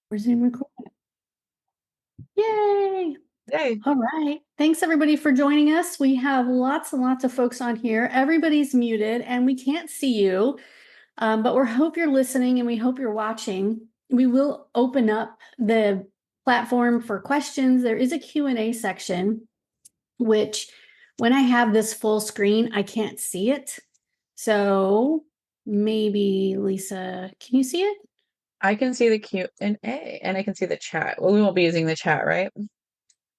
Resume recording. Yay! Hey. All right. Thanks everybody for joining us. We have lots and lots of folks on here. Everybody's muted and we can't see you, but we hope you're listening and we hope you're watching. We will open up the platform for questions. There is a Q&A section, which when I have this full screen, I can't see it. So maybe Lisa, can you see it? I can see the Q&A and I can see the chat. Well, we won't be using the chat, right?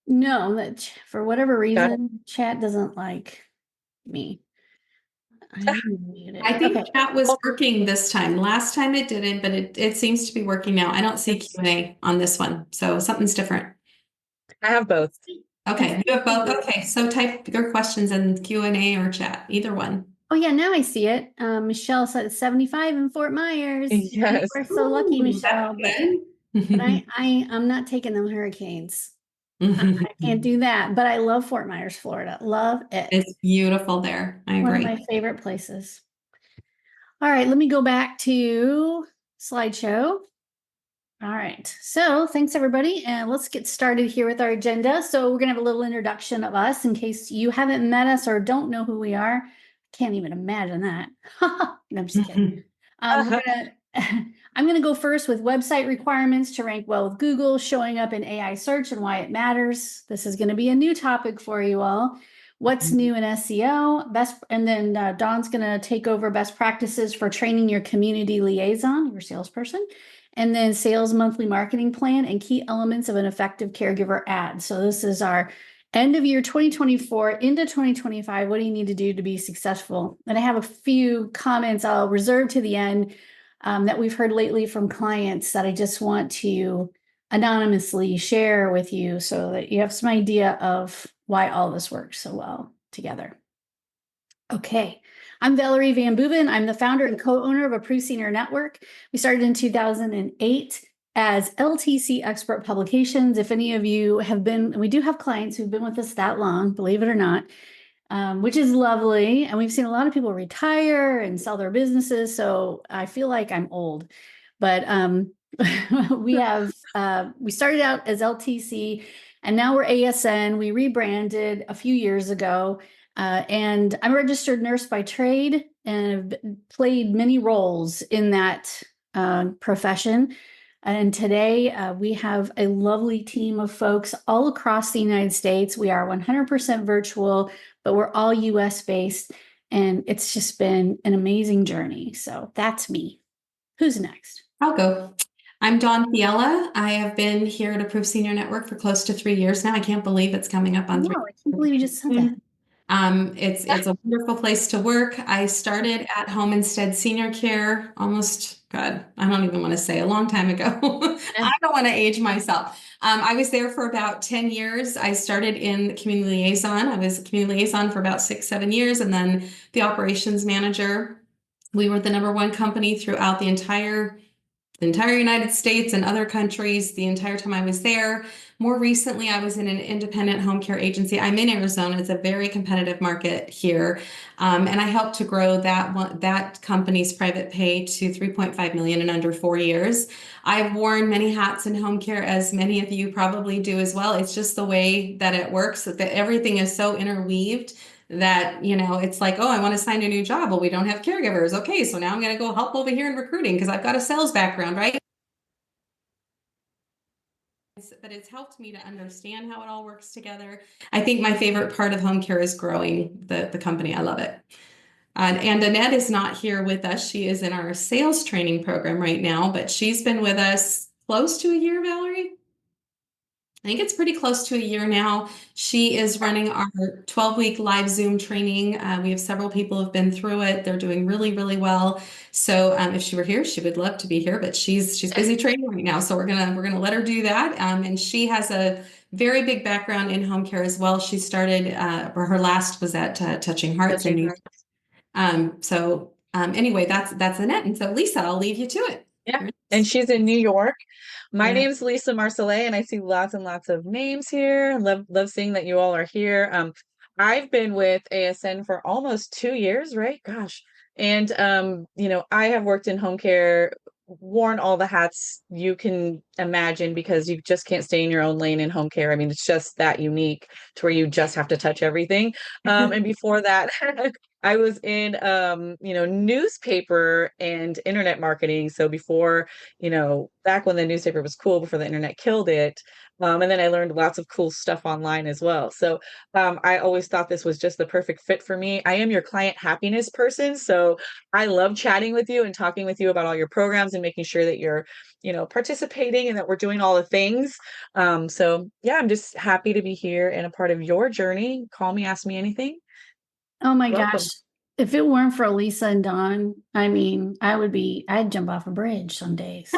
No, that for whatever Got it. reason, chat doesn't like me. I'm muted. I think Okay. chat was working this time. Last time it didn't, but it seems to be working now. I don't see Q&A on this one, so something's different. I have both. Okay, you have both. Okay, so type your questions in Q&A or chat, either one. Oh yeah, now I see it. Michelle said it's 75 in Fort Myers. Yes. We're so lucky, Ooh, Michelle. that's But good. I'm not taking them hurricanes. I can't do that. But I love Fort Myers, Florida. Love it. It's beautiful there. I One of agree. my favorite places. All right, let me go back to slideshow. All right, so thanks everybody, and let's get started here with our agenda. So we're gonna have a little introduction of us in case you haven't met us or don't know who we are. Can't even imagine that. No, I'm just kidding. I'm gonna go first with website requirements to rank well with Google, showing up in AI search and why it matters. This is gonna be a new topic for you all. What's new in SEO? And then Dawn's gonna take over best practices for training your community liaison, your salesperson. And then sales monthly marketing plan and key elements of an effective caregiver ad. So this is our end of year 2024 into 2025. What do you need to do to be successful? And I have a few comments I'll reserve to the end that we've heard lately from clients that I just want to anonymously share with you so that you have some idea of why all this works so well together. Okay. I'm Valerie Van Booven. I'm the founder and co-owner of Approved Senior Network. We started in 2008 as LTC Expert Publications. If any of you have been, and we do have clients who've been with us that long, believe it or not, which is lovely. And we've seen a lot of people retire and sell their businesses. So I feel like I'm old, but we started out as LTC and now we're ASN. We rebranded a few years ago. And I'm a registered nurse by trade and have played many roles in that profession. And today we have a lovely team of folks all across the United States. We are 100% virtual, but we're all US based. And it's just been an amazing journey. So that's me. Who's next? I'll go. I'm Dawn Fiella. I have been here at Approved Senior Network for close to 3 years now. I can't believe it's coming up on 3 No, I can't believe you just said that. It's a wonderful place to work. I started at Home Instead Senior Care almost, God, I don't even want to say a long time ago. I don't want to age myself. I was there for about 10 years. I started in community liaison. I was a community liaison for about 6, 7 years, and then the operations manager. We were the #1 company throughout the entire United States and other countries the entire time I was there. More recently, I was in an independent home care agency. I'm in Arizona. It's a very competitive market here. And I helped to grow that company's private pay to 3.5 million in under 4 years. I've worn many hats in home care, as many of you probably do as well. It's just the way that it works, that everything is so interweaved that, it's like, oh, I want to sign a new job. Well, we don't have caregivers. Okay, so now I'm going to go help over here in recruiting because I've got a sales background, right? But it's helped me to understand how it all works together. I think my favorite part of home care is growing the company. I love it. And Annette is not here with us. She is in our sales training program right now, but she's been with us close to a year, Valerie. I think it's pretty close to a year now. She is running our 12-week live Zoom training. We have several people who've been through it. They're doing really, really well. So if she were here, she would love to be here, but she's busy training right now. So we're gonna let her do that. And she has a very big background in home care as well. She started, or her last was at Touching Hearts in New York. Anyway, that's Annette. And so Lisa, I'll leave you to it. Yeah. And she's in New York. My Yeah. name's Lisa Marcellet, and I see lots and lots of names here. Love seeing that you all are here. I've been with ASN for almost 2 years, right? Gosh. And I have worked in home care, worn all the hats you can imagine, because you just can't stay in your own lane in home care. I mean, it's just that unique to where you just have to touch everything. And before that, I was in, newspaper and internet marketing. So before, back when the newspaper was cool, before the internet killed it. And then I learned lots of cool stuff online as well. So I always thought this was just the perfect fit for me. I am your client happiness person. So I love chatting with you and talking with you about all your programs and making sure that you're, participating and that we're doing all the things. So yeah, I'm just happy to be here and a part of your journey. Call me, ask me anything. Oh my Welcome. gosh. If it weren't for Lisa and Dawn, I mean, I'd jump off a bridge some days.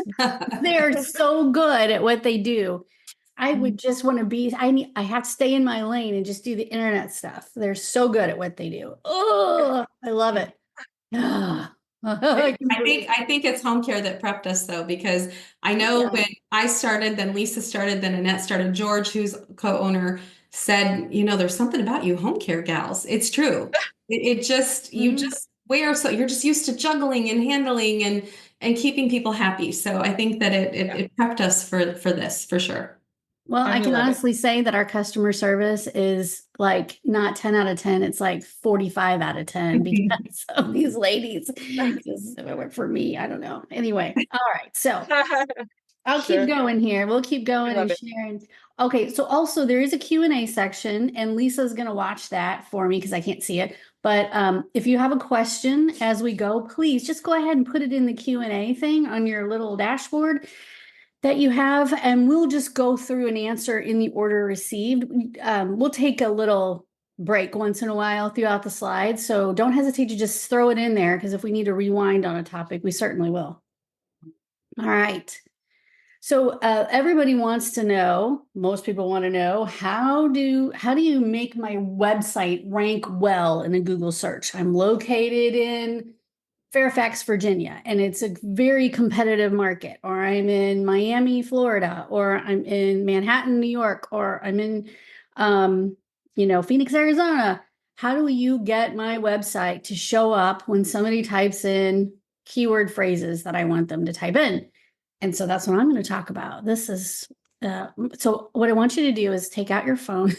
They're so good at what they do. I would just want to I have to stay in my lane and just do the internet stuff. They're so good at what they do. Oh, I love it. I think it's home care that prepped us though, because I know when I started, then Lisa started, then Annette started, George, who's co-owner, said, there's something about you home care gals. It's true. It just, you just you're just used to juggling and handling and keeping people happy. So I think that it prepped us for this for sure. Well, I can love it. honestly say that our customer service is like not 10 out of 10. It's like 45 out of 10 because of these ladies. Because if it were for me, I don't know. Anyway, all right. So I'll Sure. keep going here. We'll keep going love and it. sharing. Okay, so also there is a Q&A section, and Lisa's going to watch that for me because I can't see it. But if you have a question as we go, please just go ahead and put it in the Q&A thing on your little dashboard that you have, and we'll just go through and answer in the order received. We'll take a little break once in a while throughout the slides, so don't hesitate to just throw it in there, because if we need to rewind on a topic, we certainly will. All right. So everybody wants to know, most people want to know, how do you make my website rank well in a Google search? I'm located in Fairfax, Virginia, and it's a very competitive market, or I'm in Miami, Florida, or I'm in Manhattan, New York, or I'm in, Phoenix, Arizona. How do you get my website to show up when somebody types in keyword phrases that I want them to type in? And so that's what I'm going to talk about. This is, so what I want you to do is take out your phone,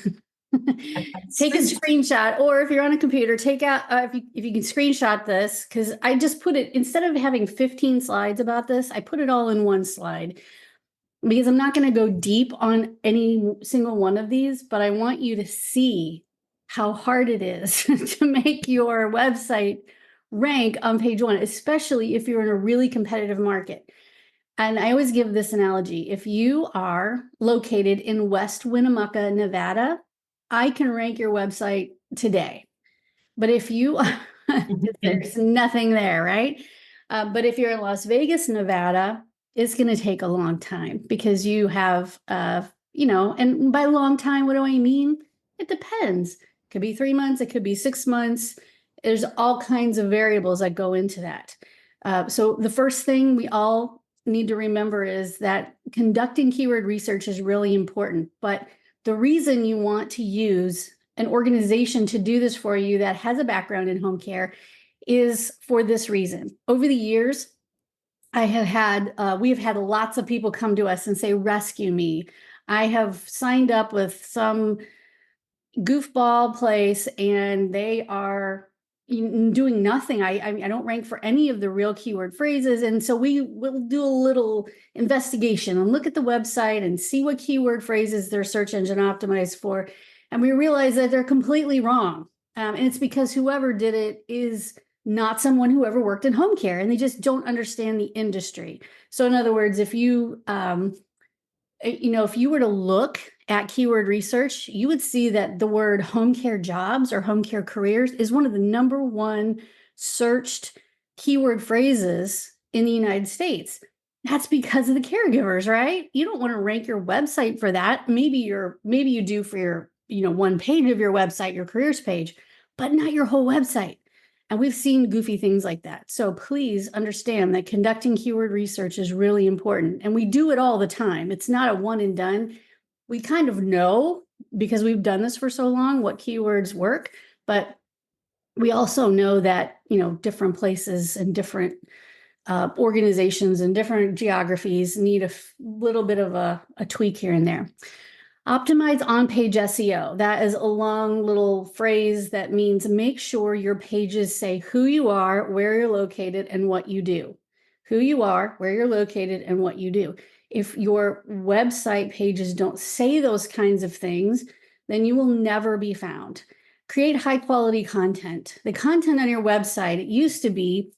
take a screenshot, or if you're on a computer, take out, if you can screenshot this, because I just put it, instead of having 15 slides about this, I put it all in one slide, because I'm not going to go deep on any single one of these, but I want you to see how hard it is to make your website rank on page one, especially if you're in a really competitive market. And I always give this analogy. If you are located in West Winnemucca, Nevada, I can rank your website today. But if you, there's nothing there, right? But if you're in Las Vegas, Nevada, it's going to take a long time, because you have, and by long time, what do I mean? It depends. It could be 3 months. It could be 6 months. There's all kinds of variables that go into that. So the first thing we all need to remember is that conducting keyword research is really important. But the reason you want to use an organization to do this for you that has a background in home care is for this reason. Over the years, we have had lots of people come to us and say, rescue me. I have signed up with some goofball place and they are doing nothing. I don't rank for any of the real keyword phrases. And so we will do a little investigation and look at the website and see what keyword phrases they're search engine optimized for. And we realize that they're completely wrong. And it's because whoever did it is not someone who ever worked in home care, and they just don't understand the industry. So in other words, if you were to look at keyword research, you would see that the word home care jobs or home care careers is one of the #1 searched keyword phrases in the United States. That's because of the caregivers, right? You don't want to rank your website for that. Maybe you do for your, one page of your website, your careers page, but not your whole website. And we've seen goofy things like that. So please understand that conducting keyword research is really important. And we do it all the time. It's not a one and done. We kind of know, because we've done this for so long, what keywords work. But we also know that, different places and different organizations and different geographies need a little bit of a tweak here and there. Optimize on-page SEO. That is a long little phrase that means make sure your pages say who you are, where you're located, and what you do. Who you are, where you're located, and what you do. If your website pages don't say those kinds of things, then you will never be found. Create high-quality content. The content on your website, it used to be,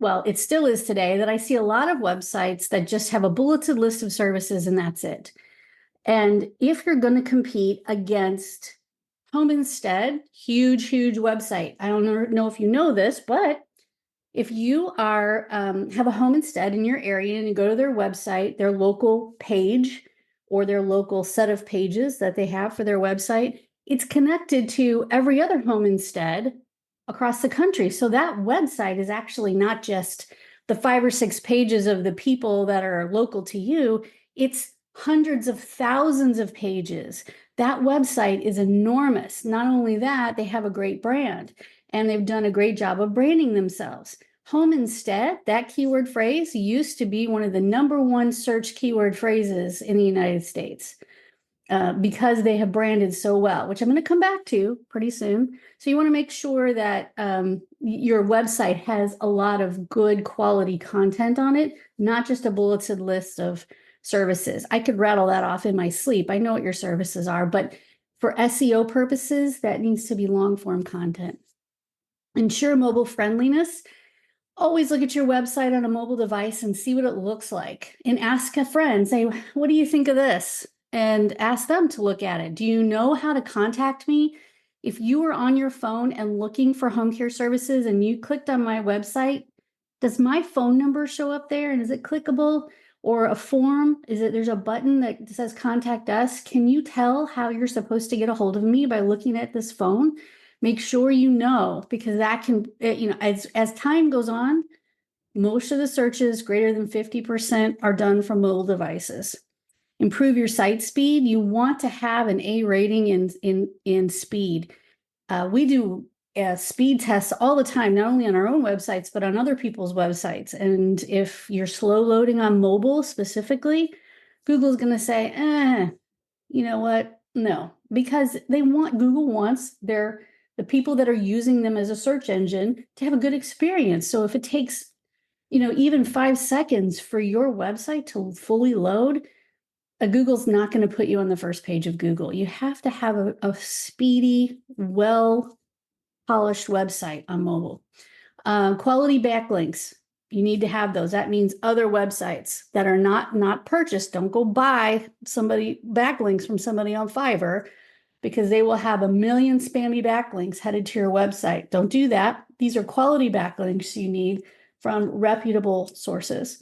well, it still is today, that I see a lot of websites that just have a bulleted list of services and that's it. And if you're going to compete against Home Instead, huge website. I don't know if you know this, but if you are have a Home Instead in your area and you go to their website, their local page or their local set of pages that they have for their website, it's connected to every other Home Instead across the country. So that website is actually not just the 5 or 6 pages of the people that are local to you. It's hundreds of thousands of pages. That website is enormous. Not only that, they have a great brand and they've done a great job of branding themselves. Home Instead, that keyword phrase used to be one of the #1 search keyword phrases in the United States because they have branded so well, which I'm going to come back to pretty soon. So you want to make sure that your website has a lot of good quality content on it, not just a bulleted list of services. I could rattle that off in my sleep. I know what your services are, but for SEO purposes, that needs to be long form content. Ensure mobile friendliness. Always look at your website on a mobile device and see what it looks like. And ask a friend, say, what do you think of this? And ask them to look at it. Do you know how to contact me? If you were on your phone and looking for home care services and you clicked on my website, does my phone number show up there and is it clickable? Or a form? There's a button that says contact us? Can you tell how you're supposed to get a hold of me by looking at this phone? Make sure you know, because that can, as time goes on, most of the searches, greater than 50%, are done from mobile devices. Improve your site speed. You want to have an A rating in speed. We do speed tests all the time, not only on our own websites, but on other people's websites. And if you're slow loading on mobile specifically, Google's going to say, you know what? No, because Google wants the people that are using them as a search engine to have a good experience. So if it takes, even 5 seconds for your website to fully load, Google's not going to put you on the first page of Google. You have to have a speedy, well-polished website on mobile. Quality backlinks. You need to have those. That means other websites that are not purchased. Don't go buy backlinks from somebody on Fiverr, because they will have 1 million spammy backlinks headed to your website. Don't do that. These are quality backlinks you need from reputable sources.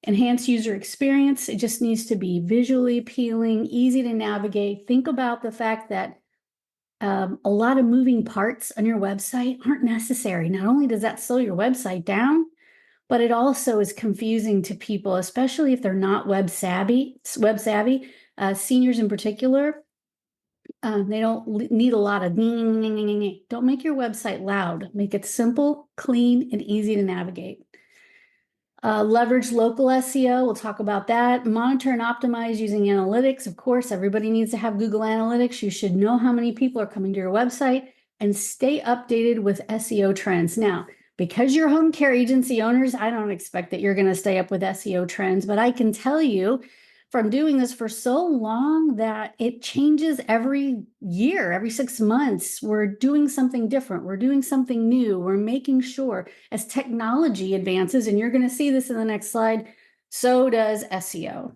Enhance user experience. It just needs to be visually appealing, easy to navigate. Think about the fact that a lot of moving parts on your website aren't necessary. Not only does that slow your website down, but it also is confusing to people, especially if they're not web savvy, seniors in particular. They don't need a lot of don't make your website loud. Make it simple, clean, and easy to navigate. Leverage local SEO. We'll talk about that. Monitor and optimize using analytics. Of course, everybody needs to have Google Analytics. You should know how many people are coming to your website and stay updated with SEO trends. Now, because you're home care agency owners, I don't expect that you're going to stay up with SEO trends, but I can tell you from doing this for so long that it changes every year, every 6 months. We're doing something different. We're doing something new. We're making sure as technology advances, and you're going to see this in the next slide, so does SEO.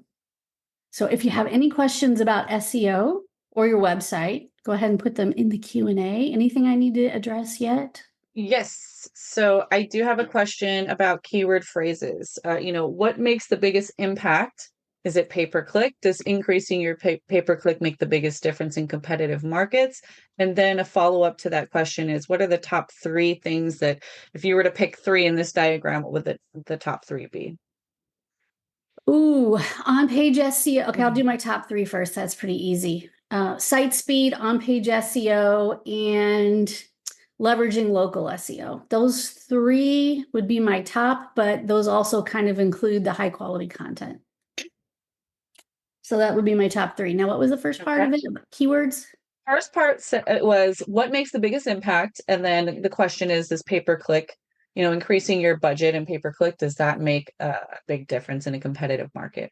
So if you have any questions about SEO or your website, go ahead and put them in the Q&A. Anything I need to address yet? Yes. So I do have a question about keyword phrases. What makes the biggest impact? Is it pay-per-click? Does increasing your pay-per-click make the biggest difference in competitive markets? And then a follow-up to that question is, what are the top 3 things that, if you were to pick 3 in this diagram, what would the top 3 be? Ooh, on-page SEO. Okay, I'll do my top 3 first. That's pretty easy. Site speed, on-page SEO, and leveraging local SEO. Those three would be my top, but those also kind of include the high quality content. So that would be my top three. Now, what was the first part of it? Keywords? First part was what makes the biggest impact? And then the question is, does pay-per-click, increasing your budget and pay-per-click, does that make a big difference in a competitive market?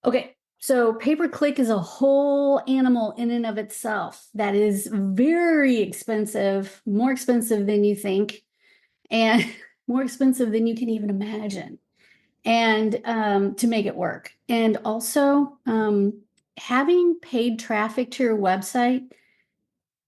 Okay. So pay-per-click is a whole animal in and of itself that is very expensive, more expensive than you think, and more expensive than you can even imagine, and to make it work. And also, having paid traffic to your website,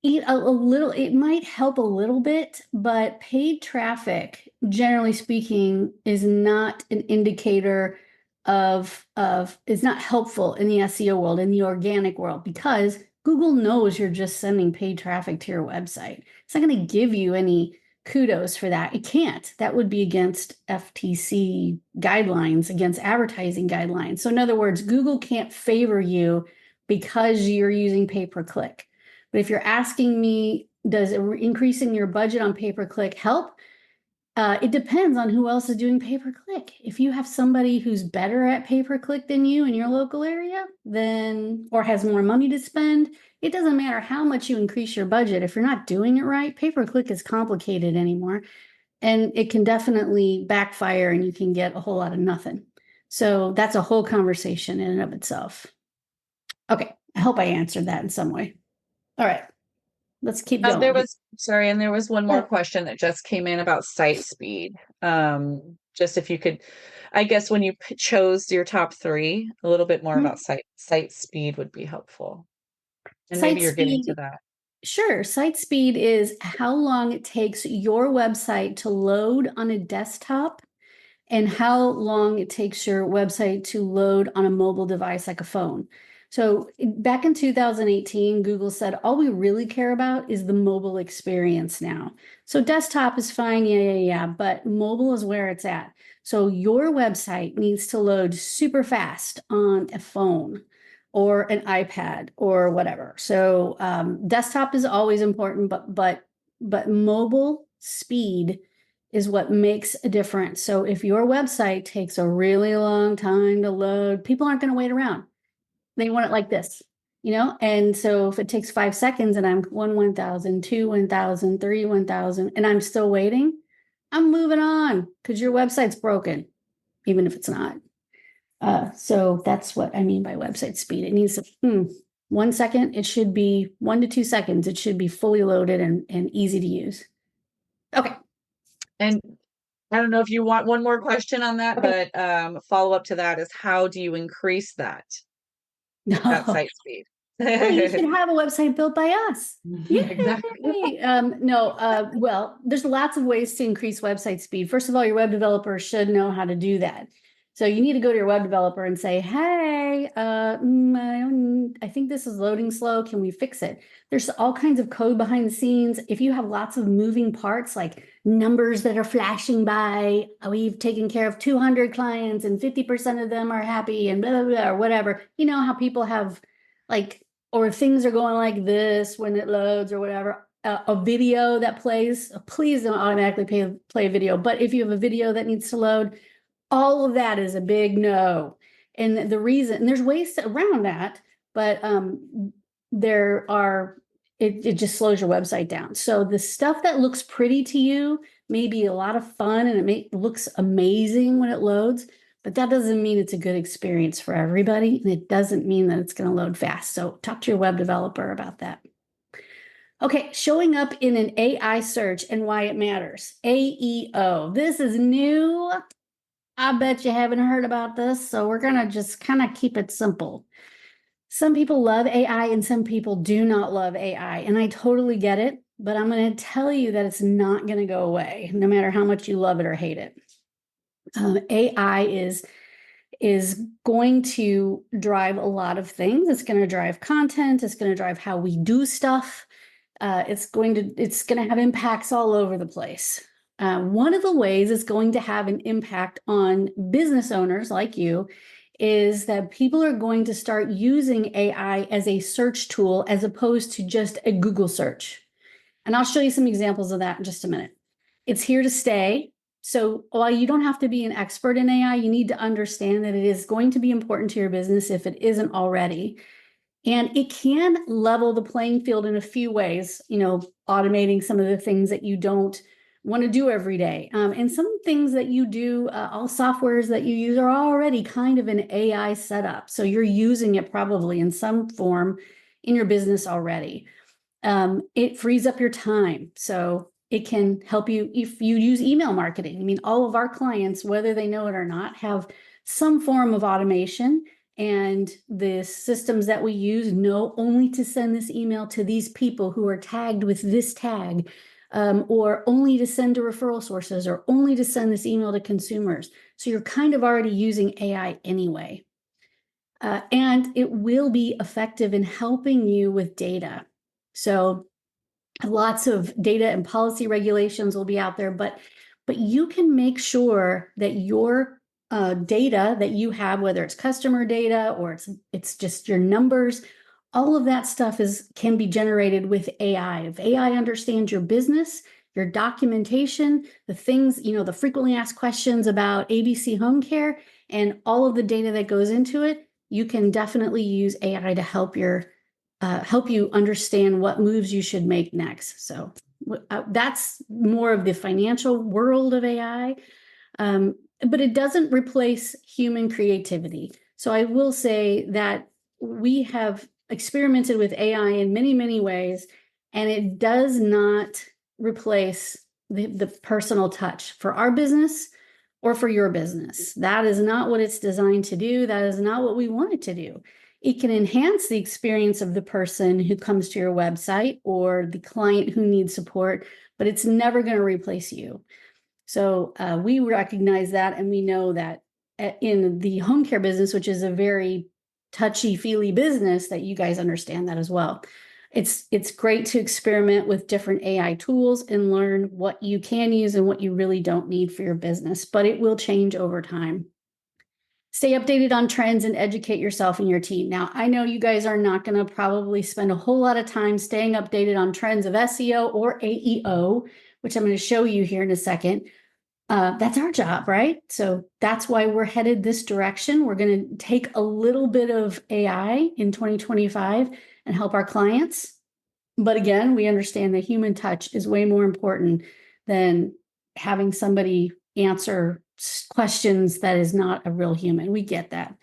it might help a little bit, but paid traffic, generally speaking, is not an indicator is not helpful in the SEO world, in the organic world, because Google knows you're just sending paid traffic to your website. It's not going to give you any kudos for that. It can't. That would be against FTC guidelines, against advertising guidelines. So in other words, Google can't favor you because you're using pay-per-click. But if you're asking me, does increasing your budget on pay-per-click help? It depends on who else is doing pay-per-click. If you have somebody who's better at pay-per-click than you in your local area, then, or has more money to spend, it doesn't matter how much you increase your budget. If you're not doing it right, pay-per-click is complicated anymore, and it can definitely backfire and you can get a whole lot of nothing. So that's a whole conversation in and of itself. Okay, I hope I answered that in some way. All right, let's keep going. And there was one more question that just came in about site speed. Just if you could, I guess when you chose your top three, a little bit more about site speed would be helpful. And maybe you're getting to that. Sure. Site speed is how long it takes your website to load on a desktop and how long it takes your website to load on a mobile device like a phone. So back in 2018, Google said, all we really care about is the mobile experience now. So desktop is fine, yeah, but mobile is where it's at. So your website needs to load super fast on a phone or an iPad or whatever. So desktop is always important, but mobile speed is what makes a difference. So if your website takes a really long time to load, people aren't going to wait around. They want it like this, And so if it takes 5 seconds and I'm 1,000, 2, 1,000, 3, 1,000, and I'm still waiting, I'm moving on because your website's broken, even if it's not. So that's what I mean by website speed. It needs to, 1 second, it should be 1 to 2 seconds. It should be fully loaded and easy to use. Okay. And I don't know if you want one more question on that, but follow up to that is how do you increase that site speed? Well, you should have a website built by us. Yeah, exactly. Well, there's lots of ways to increase website speed. First of all, your web developer should know how to do that. So you need to go to your web developer and say, hey, I think this is loading slow. Can we fix it? There's all kinds of code behind the scenes. If you have lots of moving parts, like numbers that are flashing by, we've taken care of 200 clients and 50% of them are happy and blah, blah, blah, or whatever. You know how people have or things are going like this when it loads or whatever. A video that plays, please don't automatically play a video. But if you have a video that needs to load, all of that is a big no. And the reason, and there's ways around that, but it just slows your website down. So the stuff that looks pretty to you may be a lot of fun and it looks amazing when it loads, but that doesn't mean it's a good experience for everybody. And it doesn't mean that it's going to load fast. So talk to your web developer about that. Okay, showing up in an AI search and why it matters. AEO. This is new. I bet you haven't heard about this, so we're going to just kind of keep it simple. Some people love AI and some people do not love AI, and I totally get it, but I'm going to tell you that it's not going to go away, no matter how much you love it or hate it. AI is going to drive a lot of things. It's going to drive content. It's going to drive how we do stuff. It's going to have impacts all over the place. One of the ways it's going to have an impact on business owners like you is that people are going to start using AI as a search tool as opposed to just a Google search. And I'll show you some examples of that in just a minute. It's here to stay. So while you don't have to be an expert in AI, you need to understand that it is going to be important to your business if it isn't already. And it can level the playing field in a few ways, automating some of the things that you don't want to do every day. And some things that you do, all softwares that you use are already kind of an AI setup. So you're using it probably in some form in your business already. It frees up your time. So it can help you if you use email marketing. I mean, all of our clients, whether they know it or not, have some form of automation. And the systems that we use know only to send this email to these people who are tagged with this tag, or only to send to referral sources, or only to send this email to consumers. So you're kind of already using AI anyway. And it will be effective in helping you with data. So lots of data and policy regulations will be out there, but you can make sure that your data that you have, whether it's customer data or it's just your numbers, all of that stuff can be generated with AI. If AI understands your business, your documentation, the things, the frequently asked questions about ABC Home Care, and all of the data that goes into it, you can definitely use AI to help you understand what moves you should make next. So that's more of the financial world of AI. But it doesn't replace human creativity. So I will say that we have experimented with AI in many, many ways, and it does not replace the personal touch for our business or for your business. That is not what it's designed to do. That is not what we want it to do. It can enhance the experience of the person who comes to your website or the client who needs support, but it's never going to replace you. So we recognize that, and we know that in the home care business, which is a very touchy-feely business, that you guys understand that as well. It's great to experiment with different AI tools and learn what you can use and what you really don't need for your business, but it will change over time. Stay updated on trends and educate yourself and your team. Now, I know you guys are not going to probably spend a whole lot of time staying updated on trends of SEO or AEO, which I'm going to show you here in a second. That's our job, right? So that's why we're headed this direction. We're going to take a little bit of AI in 2025 and help our clients. But again, we understand that human touch is way more important than having somebody answer questions that is not a real human. We get that.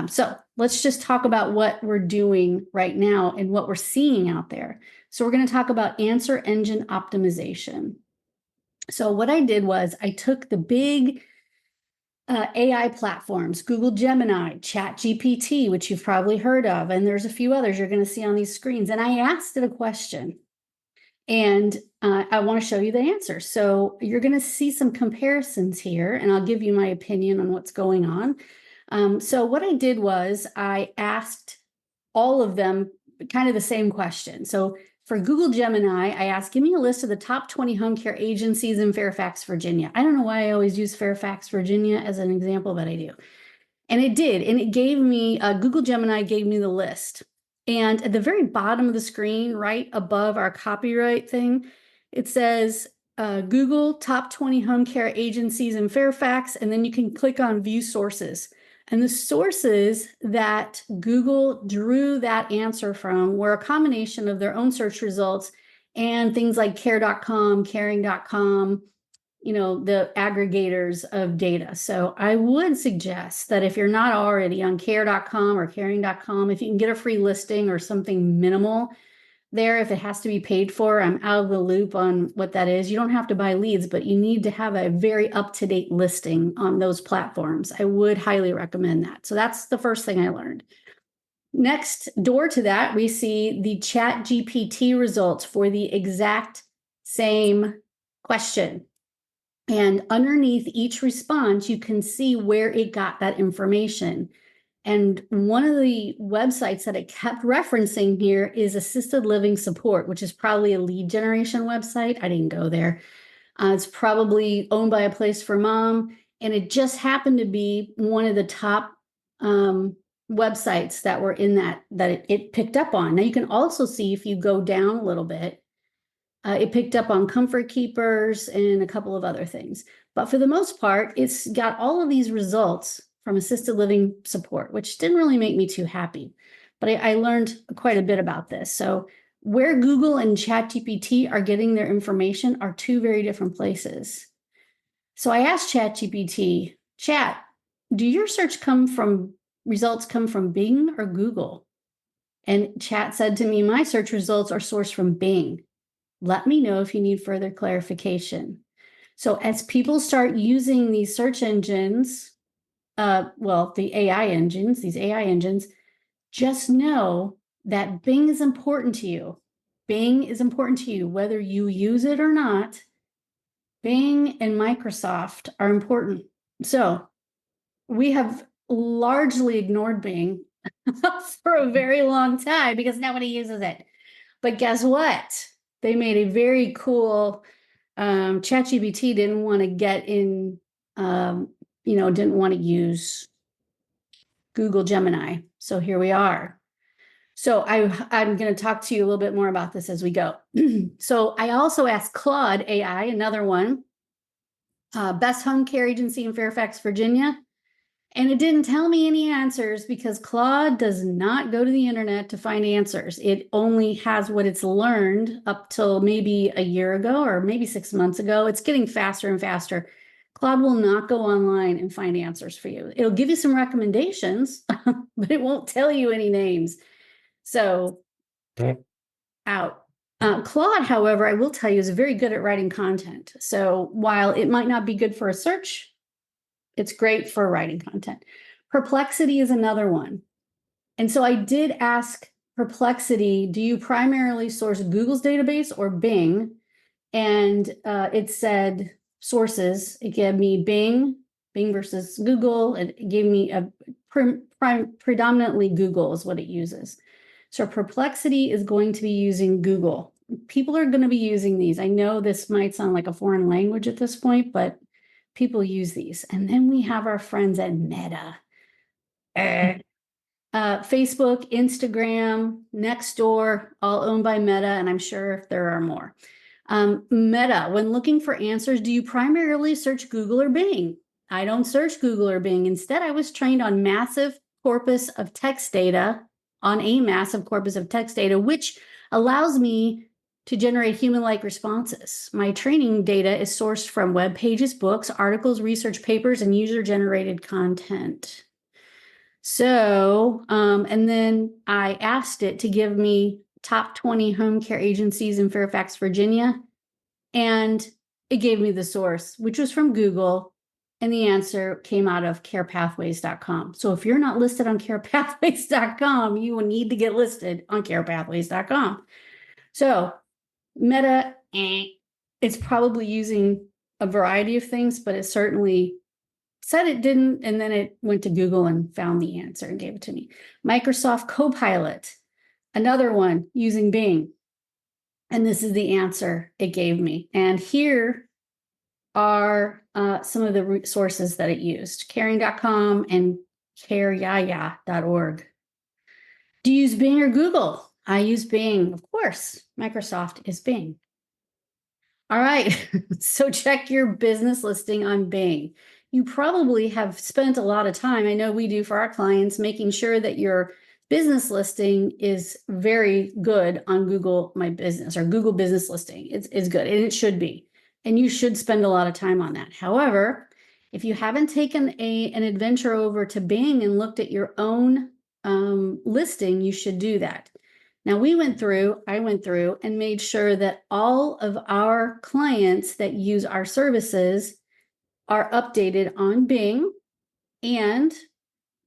So let's just talk about what we're doing right now and what we're seeing out there. So we're going to talk about answer engine optimization. So what I did was I took the big AI platforms, Google Gemini, ChatGPT, which you've probably heard of, and there's a few others you're going to see on these screens. And I asked it a question, and I want to show you the answer. So you're going to see some comparisons here, and I'll give you my opinion on what's going on. So what I did was I asked all of them kind of the same question. So for Google Gemini, I asked, give me a list of the top 20 home care agencies in Fairfax, Virginia. I don't know why I always use Fairfax, Virginia as an example, but I do. And it did. And it gave me, Google Gemini gave me the list. And at the very bottom of the screen, right above our copyright thing, it says Google top 20 home care agencies in Fairfax. And then you can click on view sources. And the sources that Google drew that answer from were a combination of their own search results and things like care.com, caring.com, the aggregators of data. So I would suggest that if you're not already on care.com or caring.com, if you can get a free listing or something minimal there, if it has to be paid for, I'm out of the loop on what that is. You don't have to buy leads, but you need to have a very up-to-date listing on those platforms. I would highly recommend that. So that's the first thing I learned. Next door to that, we see the ChatGPT results for the exact same question. And underneath each response, you can see where it got that information. And one of the websites that it kept referencing here is assisted living support, which is probably a lead generation website. I didn't go there. It's probably owned by a place for mom. And it just happened to be one of the top websites that were in that it picked up on. Now you can also see if you go down a little bit, It picked up on comfort keepers and a couple of other things. But for the most part, it's got all of these results from assisted living support, which didn't really make me too happy. But I learned quite a bit about this. So where Google and ChatGPT are getting their information are two very different places. So I asked ChatGPT, Chat, do your results come from Bing or Google? And Chat said to me, my search results are sourced from Bing. Let me know if you need further clarification. So as people start using these search engines, the AI engines, these AI engines, just know that Bing is important to you. Bing is important to you, whether you use it or not. Bing and Microsoft are important. So we have largely ignored Bing for a very long time because nobody uses it. But guess what? They made a very cool ChatGPT didn't want to get in, didn't want to use Google Gemini. So here we are. So I'm going to talk to you a little bit more about this as we go. So I also asked Claude AI, another one, best home care agency in Fairfax, Virginia. And it didn't tell me any answers because Claude does not go to the internet to find answers. It only has what it's learned up till maybe a year ago or maybe 6 months ago. It's getting faster and faster. Claude will not go online and find answers for you. It'll give you some recommendations, but it won't tell you any names. So, out. Claude, however, I will tell you, is very good at writing content. So while it might not be good for a search, it's great for writing content. Perplexity is another one. And so I did ask Perplexity, do you primarily source Google's database or Bing? And it said sources. It gave me Bing versus Google. It gave me a predominantly Google is what it uses. So Perplexity is going to be using Google. People are going to be using these. I know this might sound like a foreign language at this point, but people use these. And then we have our friends at Meta. Facebook, Instagram, Nextdoor, all owned by Meta, and I'm sure there are more. Meta, when looking for answers, do you primarily search Google or Bing? I don't search Google or Bing. Instead, I was trained on a massive corpus of text data, which allows me to generate human-like responses. My training data is sourced from web pages, books, articles, research papers, and user-generated content. So, and then I asked it to give me top 20 home care agencies in Fairfax, Virginia, and it gave me the source, which was from Google, and the answer came out of carepathways.com. So if you're not listed on carepathways.com, you will need to get listed on carepathways.com. So Meta, it's probably using a variety of things, but it certainly said it didn't, and then it went to Google and found the answer and gave it to me. Microsoft Copilot, another one using Bing. And this is the answer it gave me. And here are some of the resources that it used. Caring.com and careyaya.org. Do you use Bing or Google? I use Bing, of course. Microsoft is Bing. All right, so check your business listing on Bing. You probably have spent a lot of time, I know we do for our clients, making sure that your business listing is very good on Google My Business or Google Business Listing. It's good, and it should be. And you should spend a lot of time on that. However, if you haven't taken an adventure over to Bing and looked at your own listing, you should do that. Now I went through and made sure that all of our clients that use our services are updated on Bing, and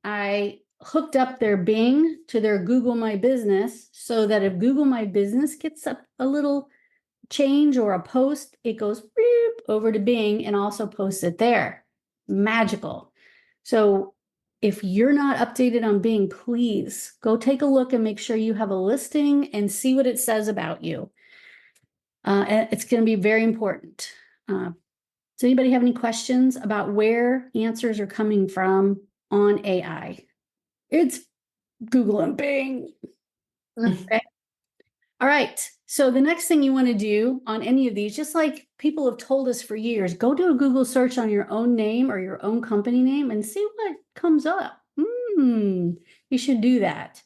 I hooked up their Bing to their Google My Business so that if Google My Business gets a little change or a post, it goes over to Bing and also posts it there. Magical. So if you're not updated on Bing, please go take a look and make sure you have a listing and see what it says about you. And it's going to be very important. Does anybody have any questions about where answers are coming from on AI? It's Google and Bing. Okay. All right. So the next thing you want to do on any of these, just like people have told us for years, go do a Google search on your own name or your own company name and see what comes up. You should do that.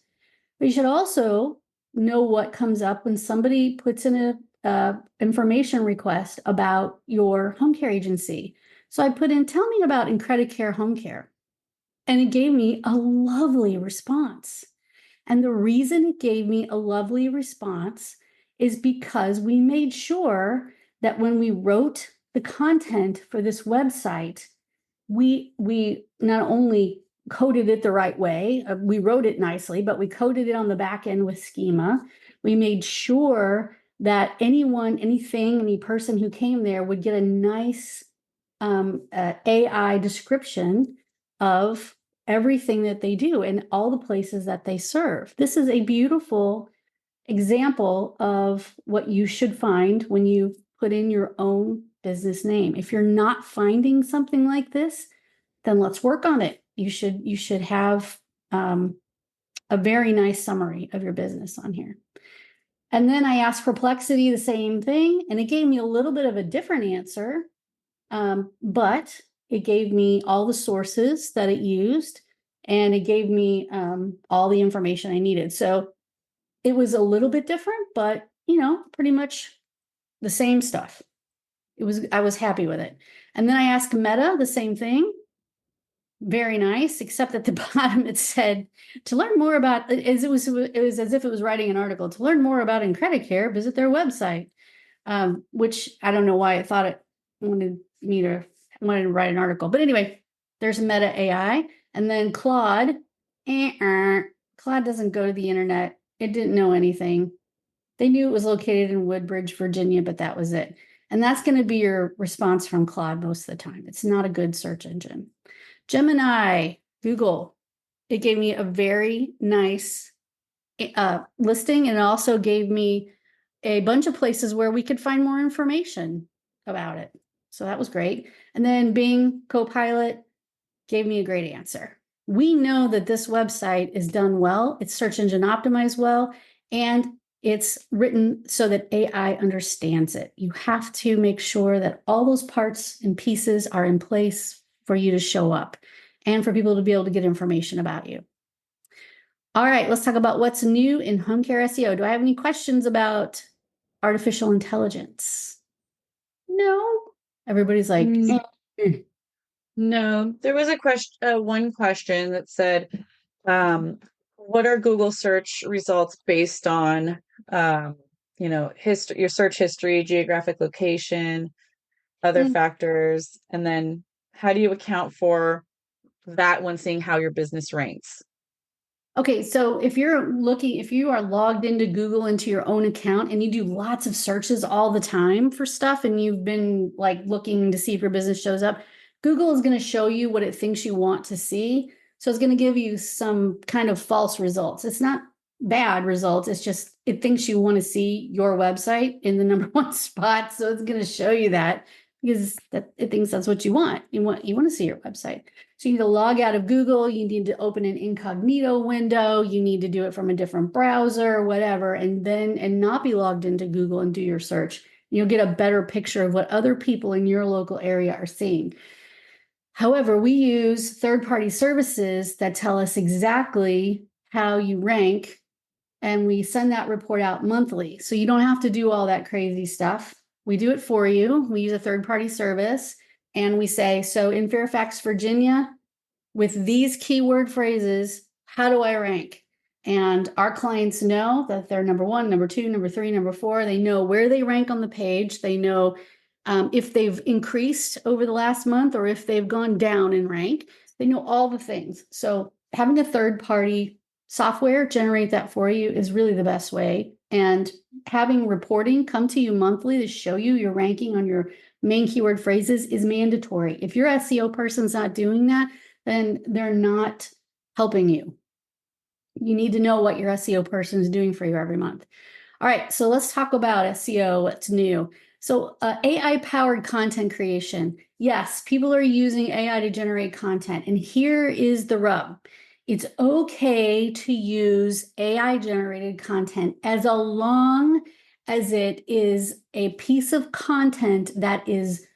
But you should also know what comes up when somebody puts in a information request about your home care agency. So I put in, tell me about Incredicare Home Care. And it gave me a lovely response. And the reason it gave me a lovely response is because we made sure that when we wrote the content for this website, we not only coded it the right way, we wrote it nicely, but we coded it on the back end with schema. We made sure that anyone, anything, any person who came there would get a nice AI description of everything that they do and all the places that they serve. This is a beautiful example of what you should find when you put in your own business name. If you're not finding something like this, then let's work on it. You should have a very nice summary of your business on here. And then I asked Perplexity the same thing, and it gave me a little bit of a different answer, but it gave me all the sources that it used, and it gave me all the information I needed. So it was a little bit different, but pretty much the same stuff. I was happy with it. And then I asked Meta the same thing. Very nice, except at the bottom it said, to learn more about, it was as if it was writing an article. To learn more about Incredicare, visit their website, which I don't know why it thought it wanted to write an article. But anyway, there's Meta AI. And then Claude. Claude doesn't go to the internet. It didn't know anything. They knew it was located in Woodbridge, Virginia, but that was it. And that's going to be your response from Claude most of the time. It's not a good search engine. Gemini, Google, it gave me a very nice listing, and it also gave me a bunch of places where we could find more information about it. So that was great. And then Bing Copilot gave me a great answer. We know that this website is done well, it's search engine optimized well, and it's written so that AI understands it. You have to make sure that all those parts and pieces are in place for you to show up and for people to be able to get information about you. All right, let's talk about what's new in home care SEO. Do I have any questions about artificial intelligence? No. Everybody's like, No, there was one question that said, what are Google search results based on? Your search history, geographic location, other factors, and then how do you account for that when seeing how your business ranks? Okay, so if you are logged into Google into your own account and you do lots of searches all the time for stuff and you've been like looking to see if your business shows up, Google is going to show you what it thinks you want to see. So it's going to give you some kind of false results. It's not bad results. It's just it thinks you want to see your website in the number one spot. So it's going to show you that because it thinks that's what you want. You want to see your website. So you need to log out of Google, you need to open an incognito window, you need to do it from a different browser, whatever, and not be logged into Google and do your search. You'll get a better picture of what other people in your local area are seeing. However, we use third-party services that tell us exactly how you rank, and we send that report out monthly. So you don't have to do all that crazy stuff. We do it for you. We use a third-party service. And we say, so in Fairfax, Virginia, with these keyword phrases, how do I rank? And our clients know that they're number one, number two, number three, number four. They know where they rank on the page. They know if they've increased over the last month or if they've gone down in rank. They know all the things. So having a third-party software generate that for you is really the best way. And having reporting come to you monthly to show you your ranking on your main keyword phrases is mandatory. If your SEO person's not doing that, then they're not helping you. You need to know what your SEO person is doing for you every month. All right, so let's talk about SEO, what's new. So AI-powered content creation. Yes, people are using AI to generate content. And here is the rub. It's okay to use AI generated content as long as it is a piece of content that is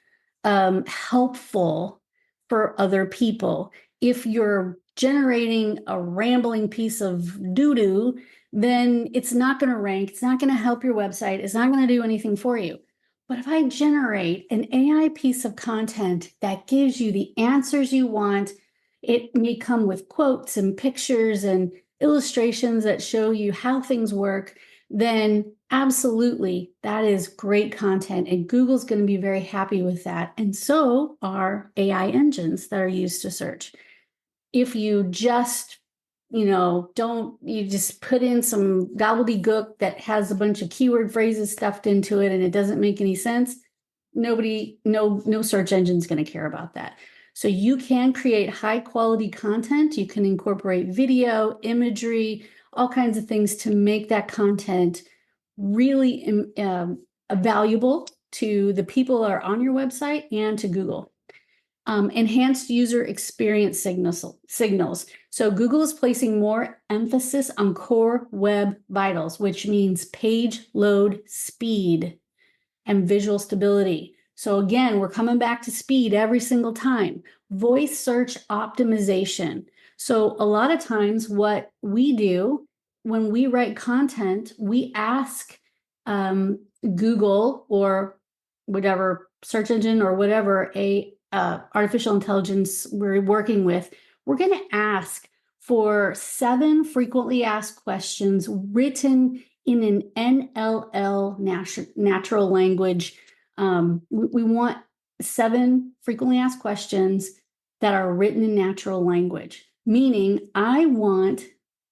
helpful for other people. If you're generating a rambling piece of doo-doo, then it's not going to rank. It's not going to help your website. It's not going to do anything for you. But if I generate an AI piece of content that gives you the answers you want, it may come with quotes and pictures and illustrations that show you how things work, then absolutely, that is great content. And Google's going to be very happy with that. And so are AI engines that are used to search. If you just, you just put in some gobbledygook that has a bunch of keyword phrases stuffed into it and it doesn't make any sense, no search engine's going to care about that. So you can create high quality content. You can incorporate video, imagery, all kinds of things to make that content really valuable to the people that are on your website and to Google. Enhanced user experience signals. So Google is placing more emphasis on core web vitals, which means page load speed and visual stability. So again, we're coming back to speed every single time. Voice search optimization. So a lot of times what we do when we write content, we ask Google or whatever search engine or whatever artificial intelligence we're working with, we're going to ask for 7 frequently asked questions written in an NLL natural language. We want 7 frequently asked questions that are written in natural language, meaning I want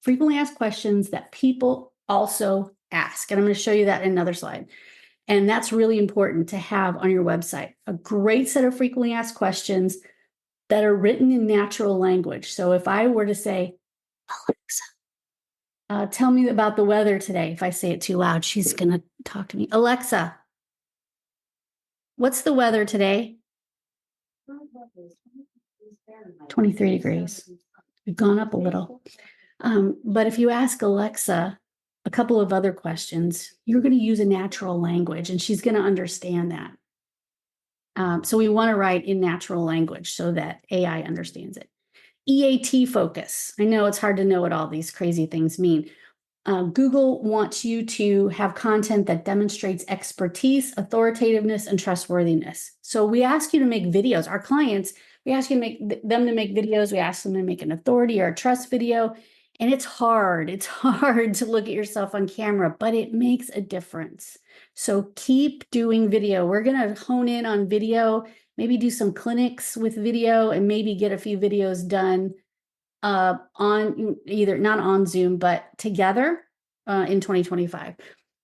frequently asked questions that people also ask. And I'm going to show you that in another slide. And that's really important to have on your website. A great set of frequently asked questions that are written in natural language. So if I were to say, Alexa, tell me about the weather today. If I say it too loud, she's going to talk to me. Alexa, what's the weather today? 23 degrees. We've gone up a little. But if you ask Alexa a couple of other questions, you're going to use a natural language and she's going to understand that. So we want to write in natural language so that AI understands it. EAT focus. I know it's hard to know what all these crazy things mean. Google wants you to have content that demonstrates expertise, authoritativeness, and trustworthiness. So we ask you to make videos. Our clients, we ask you to make them to make videos. We ask them to make an authority or a trust video. And it's hard. It's hard to look at yourself on camera, but it makes a difference. So keep doing video. We're going to hone in on video, maybe do some clinics with video and maybe get a few videos done on either not on Zoom, but together in 2025.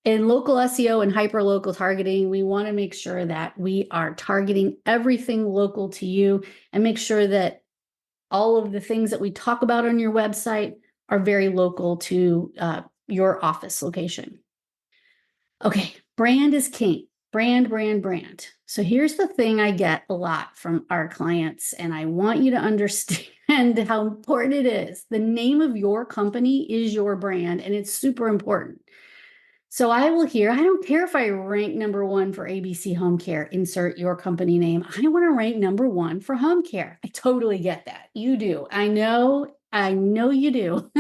In local SEO and hyper-local targeting, we want to make sure that we are targeting everything local to you and make sure that all of the things that we talk about on your website are very local to your office location. Okay, brand is king. Brand. So here's the thing I get a lot from our clients, and I want you to understand how important it is. The name of your company is your brand, and it's super important. So I will hear, I don't care if I rank number 1 for ABC Home Care, insert your company name. I want to rank number 1 for home care. I totally get that. You do. I know you do.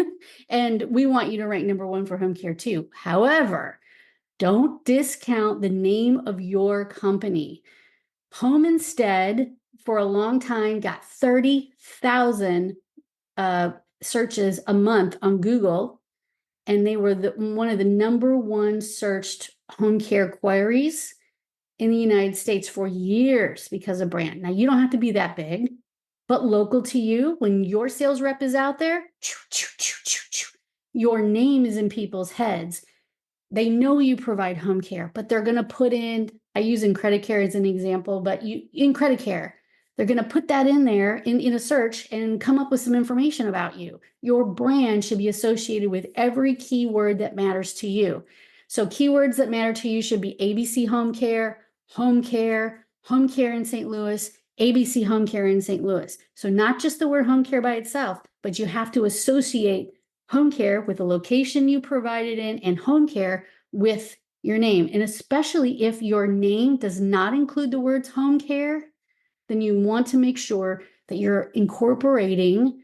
And we want you to rank number 1 for home care too. However, don't discount the name of your company. Home Instead, for a long time, got 30,000 searches a month on Google, and they were one of the number 1 searched home care queries in the United States for years because of brand. Now, you don't have to be that big, but local to you, when your sales rep is out there, your name is in people's heads. They know you provide home care, but they're going to put in, I use in credit care as an example, but in credit care, they're going to put that in there in a search and come up with some information about you. Your brand should be associated with every keyword that matters to you. So keywords that matter to you should be ABC Home Care in St. Louis, ABC Home Care in St. Louis. So not just the word home care by itself, but you have to associate home care with the location you provided in and home care with your name. And especially if your name does not include the words home care, then you want to make sure that you're incorporating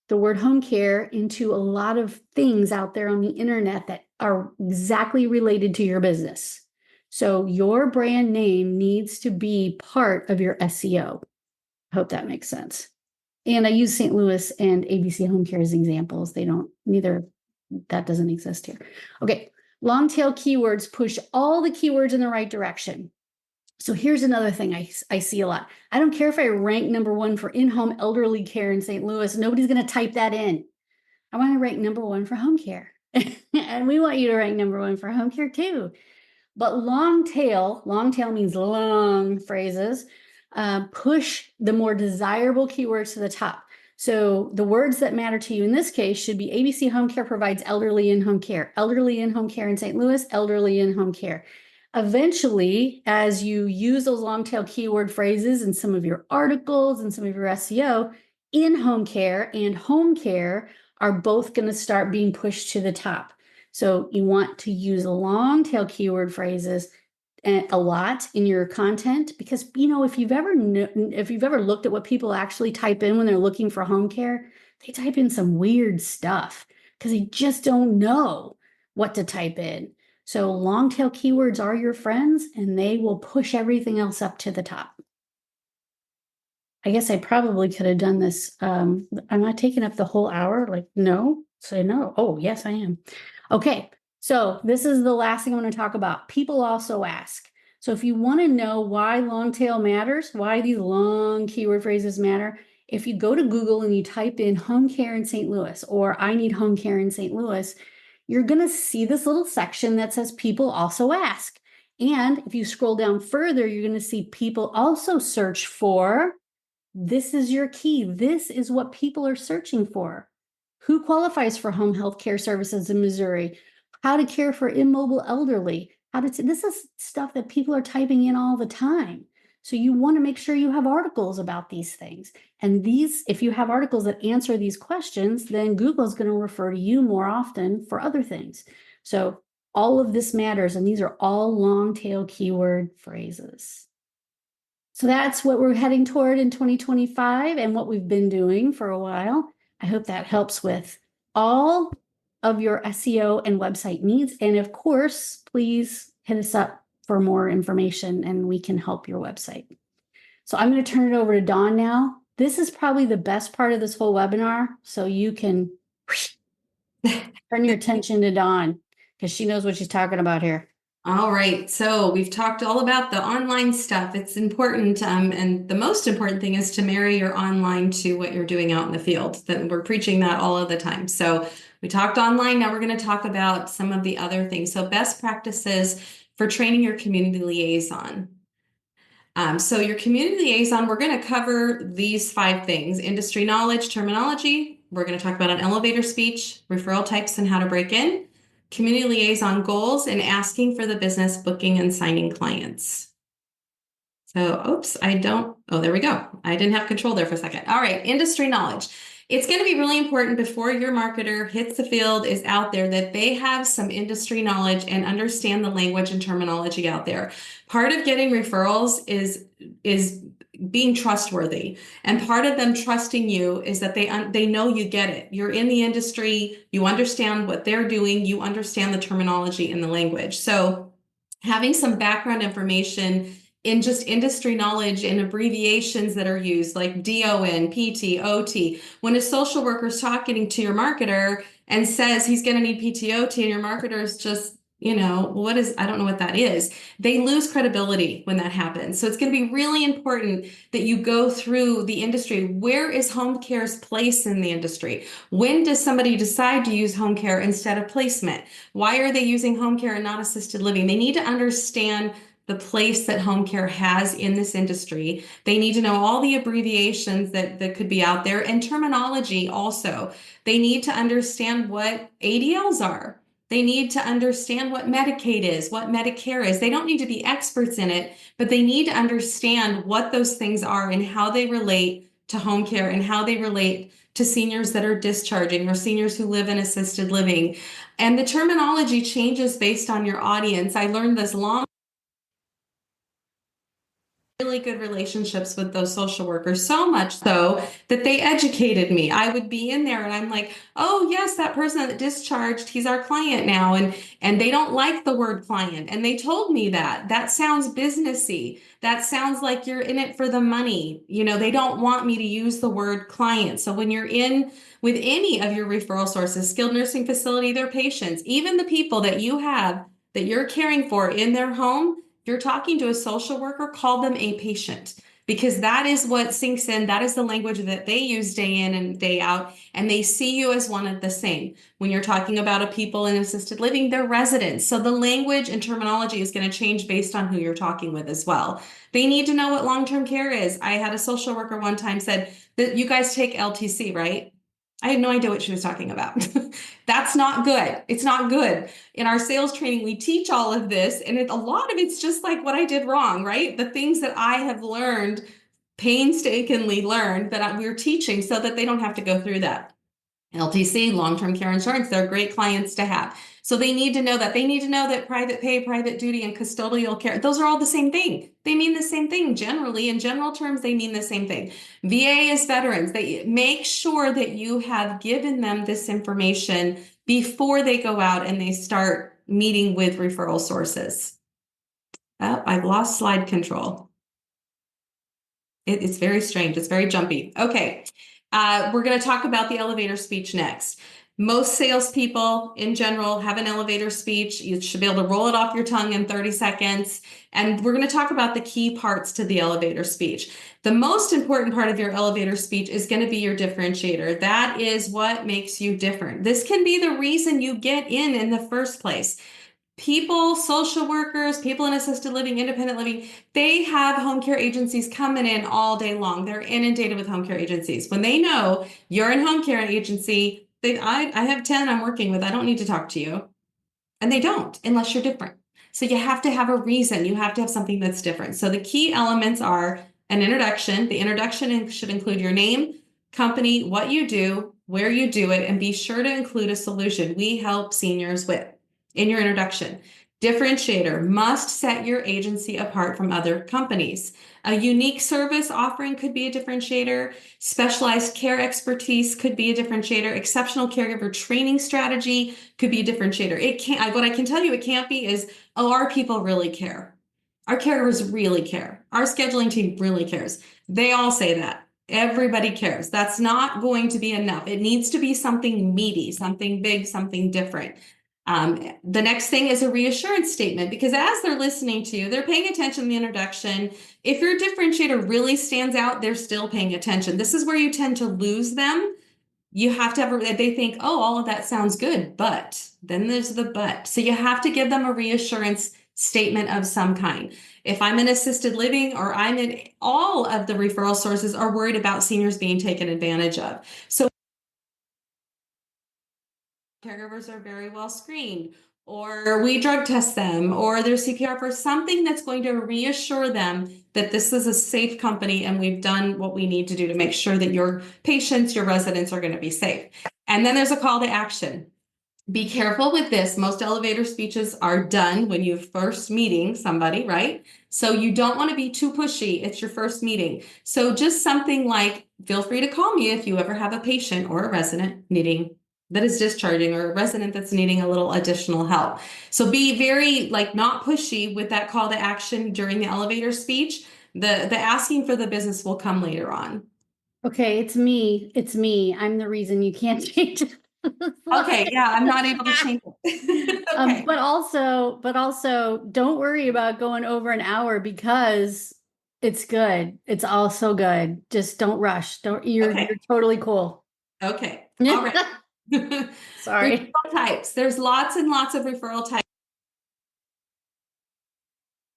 the word home care into a lot of things out there on the internet that are exactly related to your business. So your brand name needs to be part of your SEO. I hope that makes sense. And I use St. Louis and ABC Home Care as examples. That doesn't exist here. Okay, long tail keywords push all the keywords in the right direction. So here's another thing I see a lot. I don't care if I rank number 1 for in-home elderly care in St. Louis. Nobody's going to type that in. I want to rank number 1 for home care. And we want you to rank number 1 for home care too. But long tail means long phrases, push the more desirable keywords to the top. So the words that matter to you in this case should be ABC Home Care provides elderly in-home care, elderly in-home care in St. Louis, elderly in-home care. Eventually, as you use those long tail keyword phrases in some of your articles and some of your SEO, in-home care and home care are both going to start being pushed to the top. So you want to use long tail keyword phrases a lot in your content, because if you've ever looked at what people actually type in when they're looking for home care, they type in some weird stuff because they just don't know what to type in. So long tail keywords are your friends, and they will push everything else up to the top. I guess I probably could have done this. I'm not taking up the whole hour. Like, no, say no. Oh, yes, I am. Okay, so this is the last thing I want to talk about. People also ask. So if you want to know why long tail matters, why these long keyword phrases matter, if you go to Google and you type in home care in St. Louis or I need home care in St. Louis, you're going to see this little section that says people also ask. And if you scroll down further, you're going to see people also search for. This is your key. This is what people are searching for. Who qualifies for home health care services in Missouri? How to care for immobile elderly? This is stuff that people are typing in all the time. So you want to make sure you have articles about these things. And if you have articles that answer these questions, then Google is going to refer to you more often for other things. So all of this matters, and these are all long tail keyword phrases. So that's what we're heading toward in 2025 and what we've been doing for a while. I hope that helps with all of your SEO and website needs. And of course, please hit us up for more information and we can help your website. So I'm going to turn it over to Dawn now. This is probably the best part of this whole webinar. So you can turn your attention to Dawn because she knows what she's talking about here. All right, so we've talked all about the online stuff. It's important, and the most important thing is to marry your online to what you're doing out in the field. That we're preaching that all of the time. So we talked online. Now we're going to talk about some of the other things. So best practices for training your community liaison. So your community liaison, we're going to cover these 5 things: industry knowledge, terminology. We're going to talk about an elevator speech, referral types and how to break in, community liaison goals, and asking for the business, booking and signing clients. So, there we go. I didn't have control there for a second. All right, industry knowledge. It's going to be really important before your marketer hits the field, is out there, that they have some industry knowledge and understand the language and terminology out there. Part of getting referrals is being trustworthy, and part of them trusting you is that they know you get it. You're in the industry, you understand what they're doing, you understand the terminology and the language. So having some background information in just industry knowledge and abbreviations that are used, like DON, PT, OT. When a social worker is talking to your marketer and says he's going to need PT, OT, and your marketer is just, I don't know what that is. They lose credibility when that happens. So it's going to be really important that you go through the industry. Where is home care's place in the industry? When does somebody decide to use home care instead of placement? Why are they using home care and not assisted living? They need to understand the place that home care has in this industry. They need to know all the abbreviations that could be out there, and terminology also. They need to understand what ADLs are. They need to understand what Medicaid is, what Medicare is. They don't need to be experts in it, but they need to understand what those things are and how they relate to home care and how they relate to seniors that are discharging or seniors who live in assisted living. And the terminology changes based on your audience. I learned this long really good relationships with those social workers, so much so that they educated me. I would be in there and I'm like, oh yes, that person that discharged, he's our client now. And they don't like the word client. And they told me that sounds businessy. That sounds like you're in it for the money. You know, they don't want me to use the word client. So when you're in with any of your referral sources, skilled nursing facility, their patients, even the people that you have that you're caring for in their home, if you're talking to a social worker, call them a patient, because that is what sinks in. That is the language that they use day in and day out, and they see you as one of the same. When you're talking about a people in assisted living, they're residents. So the language and terminology is going to change based on who you're talking with as well. They need to know what long-term care is. I had a social worker one time said that you guys take LTC, right? I had no idea what she was talking about. That's not good. It's not good. In our sales training, we teach all of this, and a lot of it's just like what I did wrong, right? The things that I have learned, painstakingly learned, that we're teaching so that they don't have to go through that. LTC, long-term care insurance, they're great clients to have. So they need to know that. They need to know that private pay, private duty, and custodial care, those are all the same thing. They mean the same thing. Generally, in general terms, they mean the same thing. VA is veterans. They make sure that you have given them this information before they go out and they start meeting with referral sources. Oh, I've lost slide control. It's very strange. It's very jumpy. Okay. We're going to talk about the elevator speech next. Most salespeople in general have an elevator speech. You should be able to roll it off your tongue in 30 seconds. And we're going to talk about the key parts to the elevator speech. The most important part of your elevator speech is going to be your differentiator. That is what makes you different. This can be the reason you get in the first place. People, social workers, people in assisted living, independent living, they have home care agencies coming in all day long. They're inundated with home care agencies. When they know you're in home care agency, I have 10 I'm working with. I don't need to talk to you. And they don't, unless you're different. So you have to have a reason. You have to have something that's different. So the key elements are an introduction. The introduction should include your name, company, what you do, where you do it, and be sure to include a solution we help seniors with in your introduction. Differentiator must set your agency apart from other companies. A unique service offering could be a differentiator. Specialized care expertise could be a differentiator. Exceptional caregiver training strategy could be a differentiator. It can't, what I can tell you it can't be is, oh, our people really care. Our caregivers really care. Our scheduling team really cares. They all say that. Everybody cares. That's not going to be enough. It needs to be something meaty, something big, something different. The next thing is a reassurance statement, because as they're listening to you, they're paying attention to the introduction. If your differentiator really stands out, they're still paying attention. This is where you tend to lose them. You have to have, they think, oh, all of that sounds good, but then there's the but. So you have to give them a reassurance statement of some kind. If I'm in assisted living or I'm in, all of the referral sources are worried about seniors being taken advantage of. So caregivers are very well screened, or we drug test them, or there's CPR for something that's going to reassure them that this is a safe company and we've done what we need to do to make sure that your patients, your residents are going to be safe. And then there's a call to action. Be careful with this. Most elevator speeches are done when you're first meeting somebody, right? So you don't want to be too pushy. It's your first meeting. So just something like, feel free to call me if you ever have a patient or a resident that is discharging, or a resident that's needing a little additional help. So be very not pushy with that call to action during the elevator speech. The asking for the business will come later on. Okay, it's me. It's me. I'm the reason you can't change it. Okay, yeah, I'm not able to change it. Okay. But also don't worry about going over an hour, because it's good. It's all so good. Just don't rush. You're totally cool. Okay. All right. Sorry. Referral types. There's lots and lots of referral types.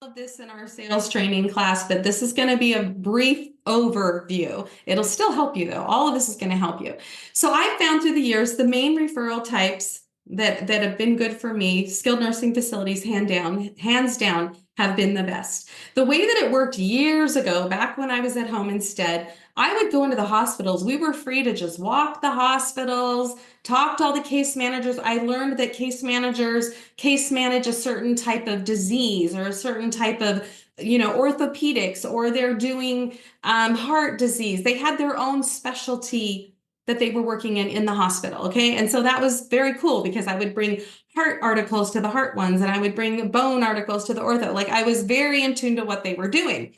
Of this in our sales training class, but this is going to be a brief overview. It'll still help you though. All of this is going to help you. So I found through the years, the main referral types that have been good for me, skilled nursing facilities, hands down, have been the best. The way that it worked years ago, back when I was at home instead, I would go into the hospitals. We were free to just walk the hospitals, talk to all the case managers. I learned that case managers case manage a certain type of disease or a certain type of, orthopedics, or they're doing heart disease. They had their own specialty that they were working in the hospital. Okay. And so that was very cool because I would bring heart articles to the heart ones and I would bring bone articles to the ortho. Like I was very in tune to what they were doing.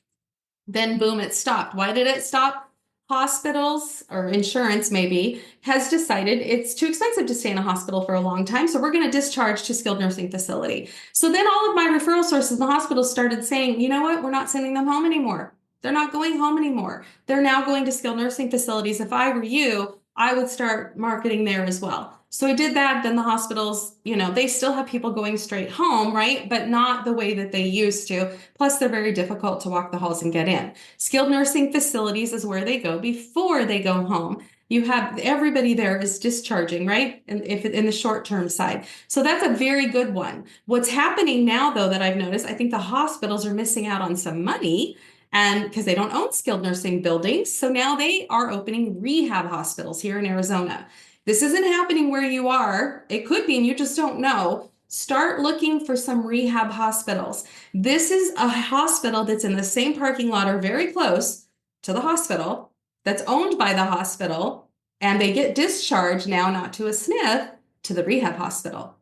Then boom, it stopped. Why did it stop? Hospitals or insurance maybe has decided it's too expensive to stay in a hospital for a long time. So we're going to discharge to skilled nursing facility. So then all of my referral sources in the hospital started saying, you know what? We're not sending them home anymore. They're not going home anymore. They're now going to skilled nursing facilities. If I were you, I would start marketing there as well. So I did that. Then the hospitals, they still have people going straight home, right? But not the way that they used to. Plus, they're very difficult to walk the halls and get in. Skilled nursing facilities is where they go before they go home. You have everybody there is discharging, right? And if in the short-term side. So that's a very good one. What's happening now, though, that I've noticed, I think the hospitals are missing out on some money and because they don't own skilled nursing buildings. So now they are opening rehab hospitals here in Arizona. This isn't happening where you are. It could be, and you just don't know. Start looking for some rehab hospitals. This is a hospital that's in the same parking lot or very close to the hospital, that's owned by the hospital, and they get discharged now, not to a SNF, to the rehab hospital.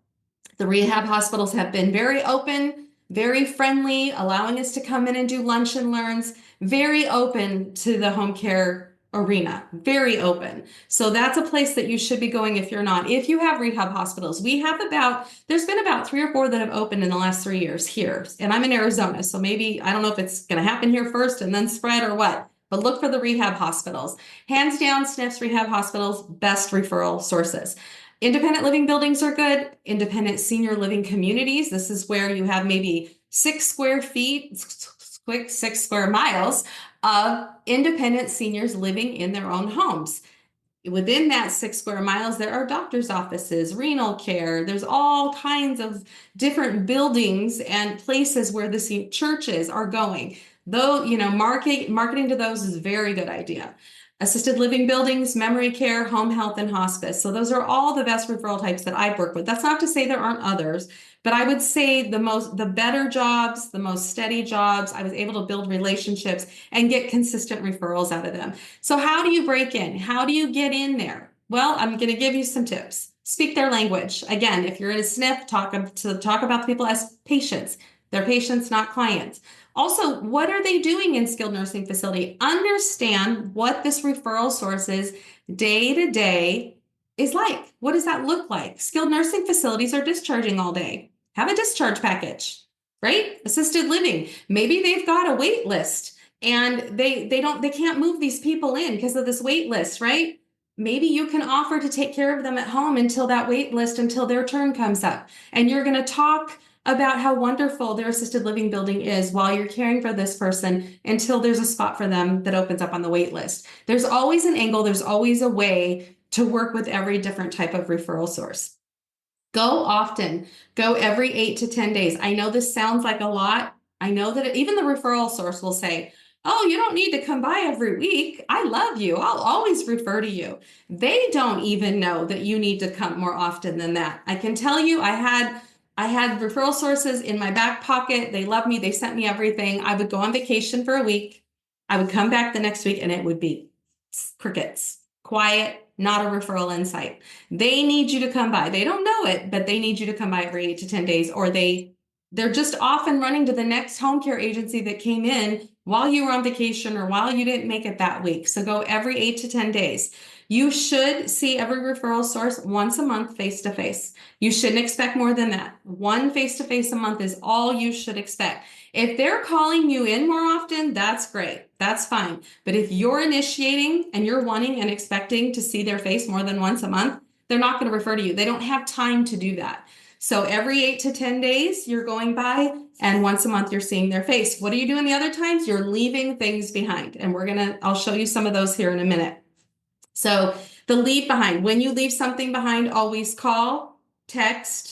The rehab hospitals have been very open, very friendly, allowing us to come in and do lunch and learns, very open to the home care arena, very open. So that's a place that you should be going if you're not. If you have rehab hospitals, there's been about 3 or 4 that have opened in the last 3 years here. And I'm in Arizona, so maybe, I don't know if it's going to happen here first and then spread or what, but look for the rehab hospitals. Hands down, SNFs, rehab hospitals, best referral sources. Independent living buildings are good. Independent senior living communities. This is where you have maybe 6 square feet, 6 square miles of independent seniors living in their own homes. Within that 6 square miles, there are doctor's offices, renal care. There's all kinds of different buildings and places where the churches are going. Though, marketing to those is a very good idea. Assisted living buildings, memory care, home health, and hospice. So those are all the best referral types that I've worked with. That's not to say there aren't others, but I would say the better jobs, the most steady jobs, I was able to build relationships and get consistent referrals out of them. So how do you break in? How do you get in there? Well, I'm going to give you some tips. Speak their language. Again, if you're in a SNF, talk about people as patients. They're patients, not clients. Also, what are they doing in skilled nursing facility? Understand what this referral source is day to day is like. What does that look like? Skilled nursing facilities are discharging all day. Have a discharge package, right? Assisted living. Maybe they've got a wait list and they can't move these people in because of this wait list, right? Maybe you can offer to take care of them at home until their turn comes up. And you're going to talk about how wonderful their assisted living building is while you're caring for this person until there's a spot for them that opens up on the wait list. There's always an angle, there's always a way to work with every different type of referral source. Go often, go every 8 to 10 days. I know this sounds like a lot. I know that even the referral source will say, oh, you don't need to come by every week. I love you. I'll always refer to you. They don't even know that you need to come more often than that. I can tell you, I had referral sources in my back pocket. They loved me. They sent me everything. I would go on vacation for a week. I would come back the next week and it would be crickets, quiet, not a referral in sight. They need you to come by. They don't know it, but they need you to come by every 8 to 10 days, or they're just off and running to the next home care agency that came in while you were on vacation or while you didn't make it that week. So go every 8 to 10 days. You should see every referral source once a month, face-to-face. You shouldn't expect more than that. 1 face-to-face a month is all you should expect. If they're calling you in more often, that's great. That's fine. But if you're initiating and you're wanting and expecting to see their face more than once a month, they're not going to refer to you. They don't have time to do that. So every 8 to 10 days you're going by, and once a month you're seeing their face. What are you doing the other times? You're leaving things behind. And I'll show you some of those here in a minute. So the leave behind, when you leave something behind, always call,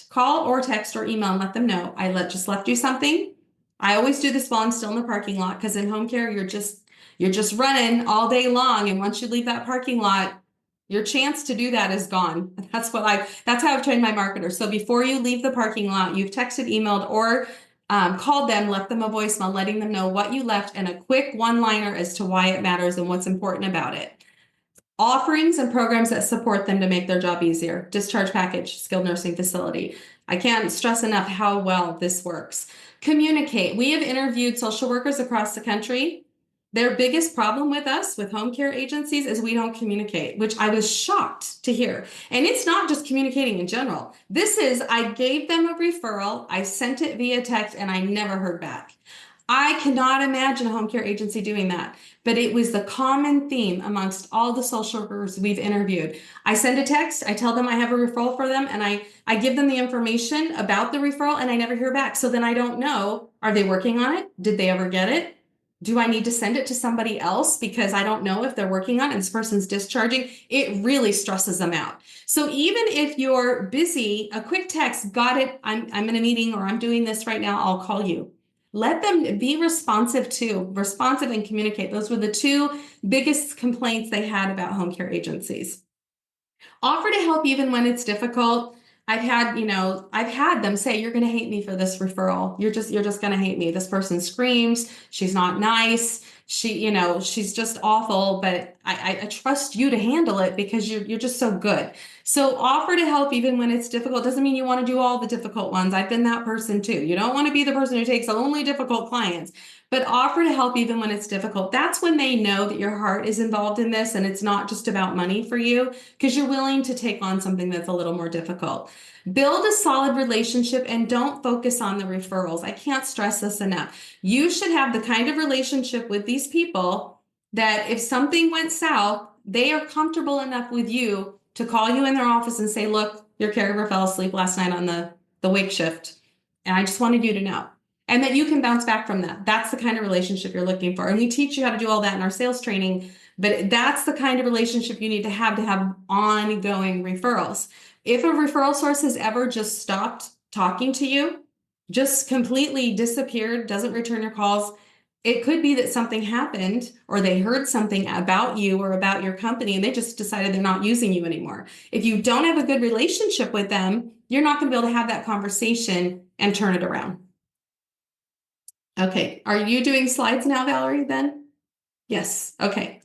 call or text or email and let them know just left you something. I always do this while I'm still in the parking lot, because in home care, you're just running all day long. And once you leave that parking lot, your chance to do that is gone. That's how I've trained my marketers. So before you leave the parking lot, you've texted, emailed, or called them, left them a voicemail, letting them know what you left and a quick one-liner as to why it matters and what's important about it. Offerings and programs that support them to make their job easier. Discharge package, skilled nursing facility. I can't stress enough how well this works. Communicate. We have interviewed social workers across the country. Their biggest problem with us, with home care agencies, is we don't communicate, which I was shocked to hear. And it's not just communicating in general. I gave them a referral, I sent it via text, and I never heard back. I cannot imagine a home care agency doing that, but it was the common theme amongst all the social workers we've interviewed. I send a text, I tell them I have a referral for them, and I give them the information about the referral, and I never hear back. So then I don't know, are they working on it? Did they ever get it? Do I need to send it to somebody else because I don't know if they're working on it and this person's discharging? It really stresses them out. So even if you're busy, a quick text, got it, I'm in a meeting, or I'm doing this right now, I'll call you. Let them be responsive and communicate. Those were the two biggest complaints they had about home care agencies. Offer to help even when it's difficult. I've had them say, you're going to hate me for this referral. You're just going to hate me. This person screams. She's not nice. She's just awful, but I trust you to handle it because you're just so good. So offer to help even when it's difficult. Doesn't mean you want to do all the difficult ones. I've been that person too. You don't want to be the person who takes only difficult clients, but offer to help even when it's difficult. That's when they know that your heart is involved in this and it's not just about money for you, because you're willing to take on something that's a little more difficult. Build a solid relationship and don't focus on the referrals. I can't stress this enough. You should have the kind of relationship with these people that if something went south, they are comfortable enough with you to call you in their office and say, look, your caregiver fell asleep last night on the wake shift, and I just wanted you to know. And that you can bounce back from that. That's the kind of relationship you're looking for. And we teach you how to do all that in our sales training, but that's the kind of relationship you need to have ongoing referrals. If a referral source has ever just stopped talking to you, just completely disappeared, doesn't return your calls, it could be that something happened or they heard something about you or about your company and they just decided they're not using you anymore. If you don't have a good relationship with them, you're not going to be able to have that conversation and turn it around. Okay, are you doing slides now, Valerie, then? Yes, okay.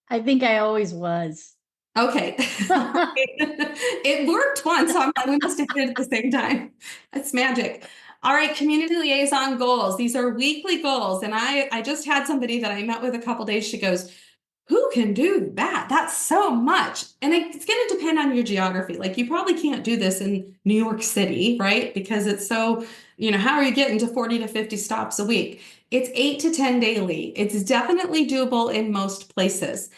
I think I always was. Okay. It worked once, so I'm like, we must have did it at the same time. That's magic. All right, community liaison goals. These are weekly goals. And I just had somebody that I met with a couple days. She goes, who can do that? That's so much. And it's going to depend on your geography. Like you probably can't do this in New York City, right? Because it's so, how are you getting to 40 to 50 stops a week? It's 8 to 10 daily. It's definitely doable in most places.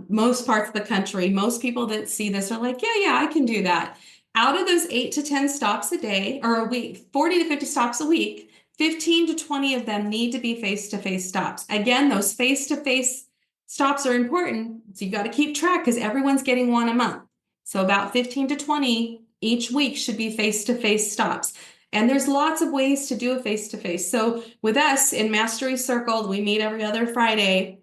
Most parts of the country, most people that see this are like, yeah, I can do that. Out of those 8 to 10 stops a day or a week, 40 to 50 stops a week, 15 to 20 of them need to be face-to-face stops. Again, those face-to-face stops are important. So you got to keep track because everyone's getting one a month. So about 15 to 20 each week should be face-to-face stops. And there's lots of ways to do a face-to-face. So with us in Mastery Circle, we meet every other Friday.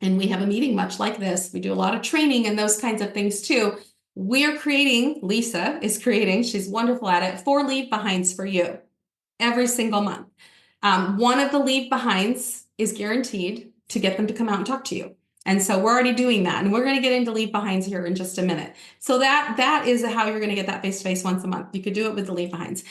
And we have a meeting much like this. We do a lot of training and those kinds of things too. Lisa is creating, she's wonderful at it, 4 leave behinds for you every single month. One of the leave behinds is guaranteed to get them to come out and talk to you. And so we're already doing that. And we're going to get into leave behinds here in just a minute. So that is how you're going to get that face-to-face once a month. You could do it with the leave behinds.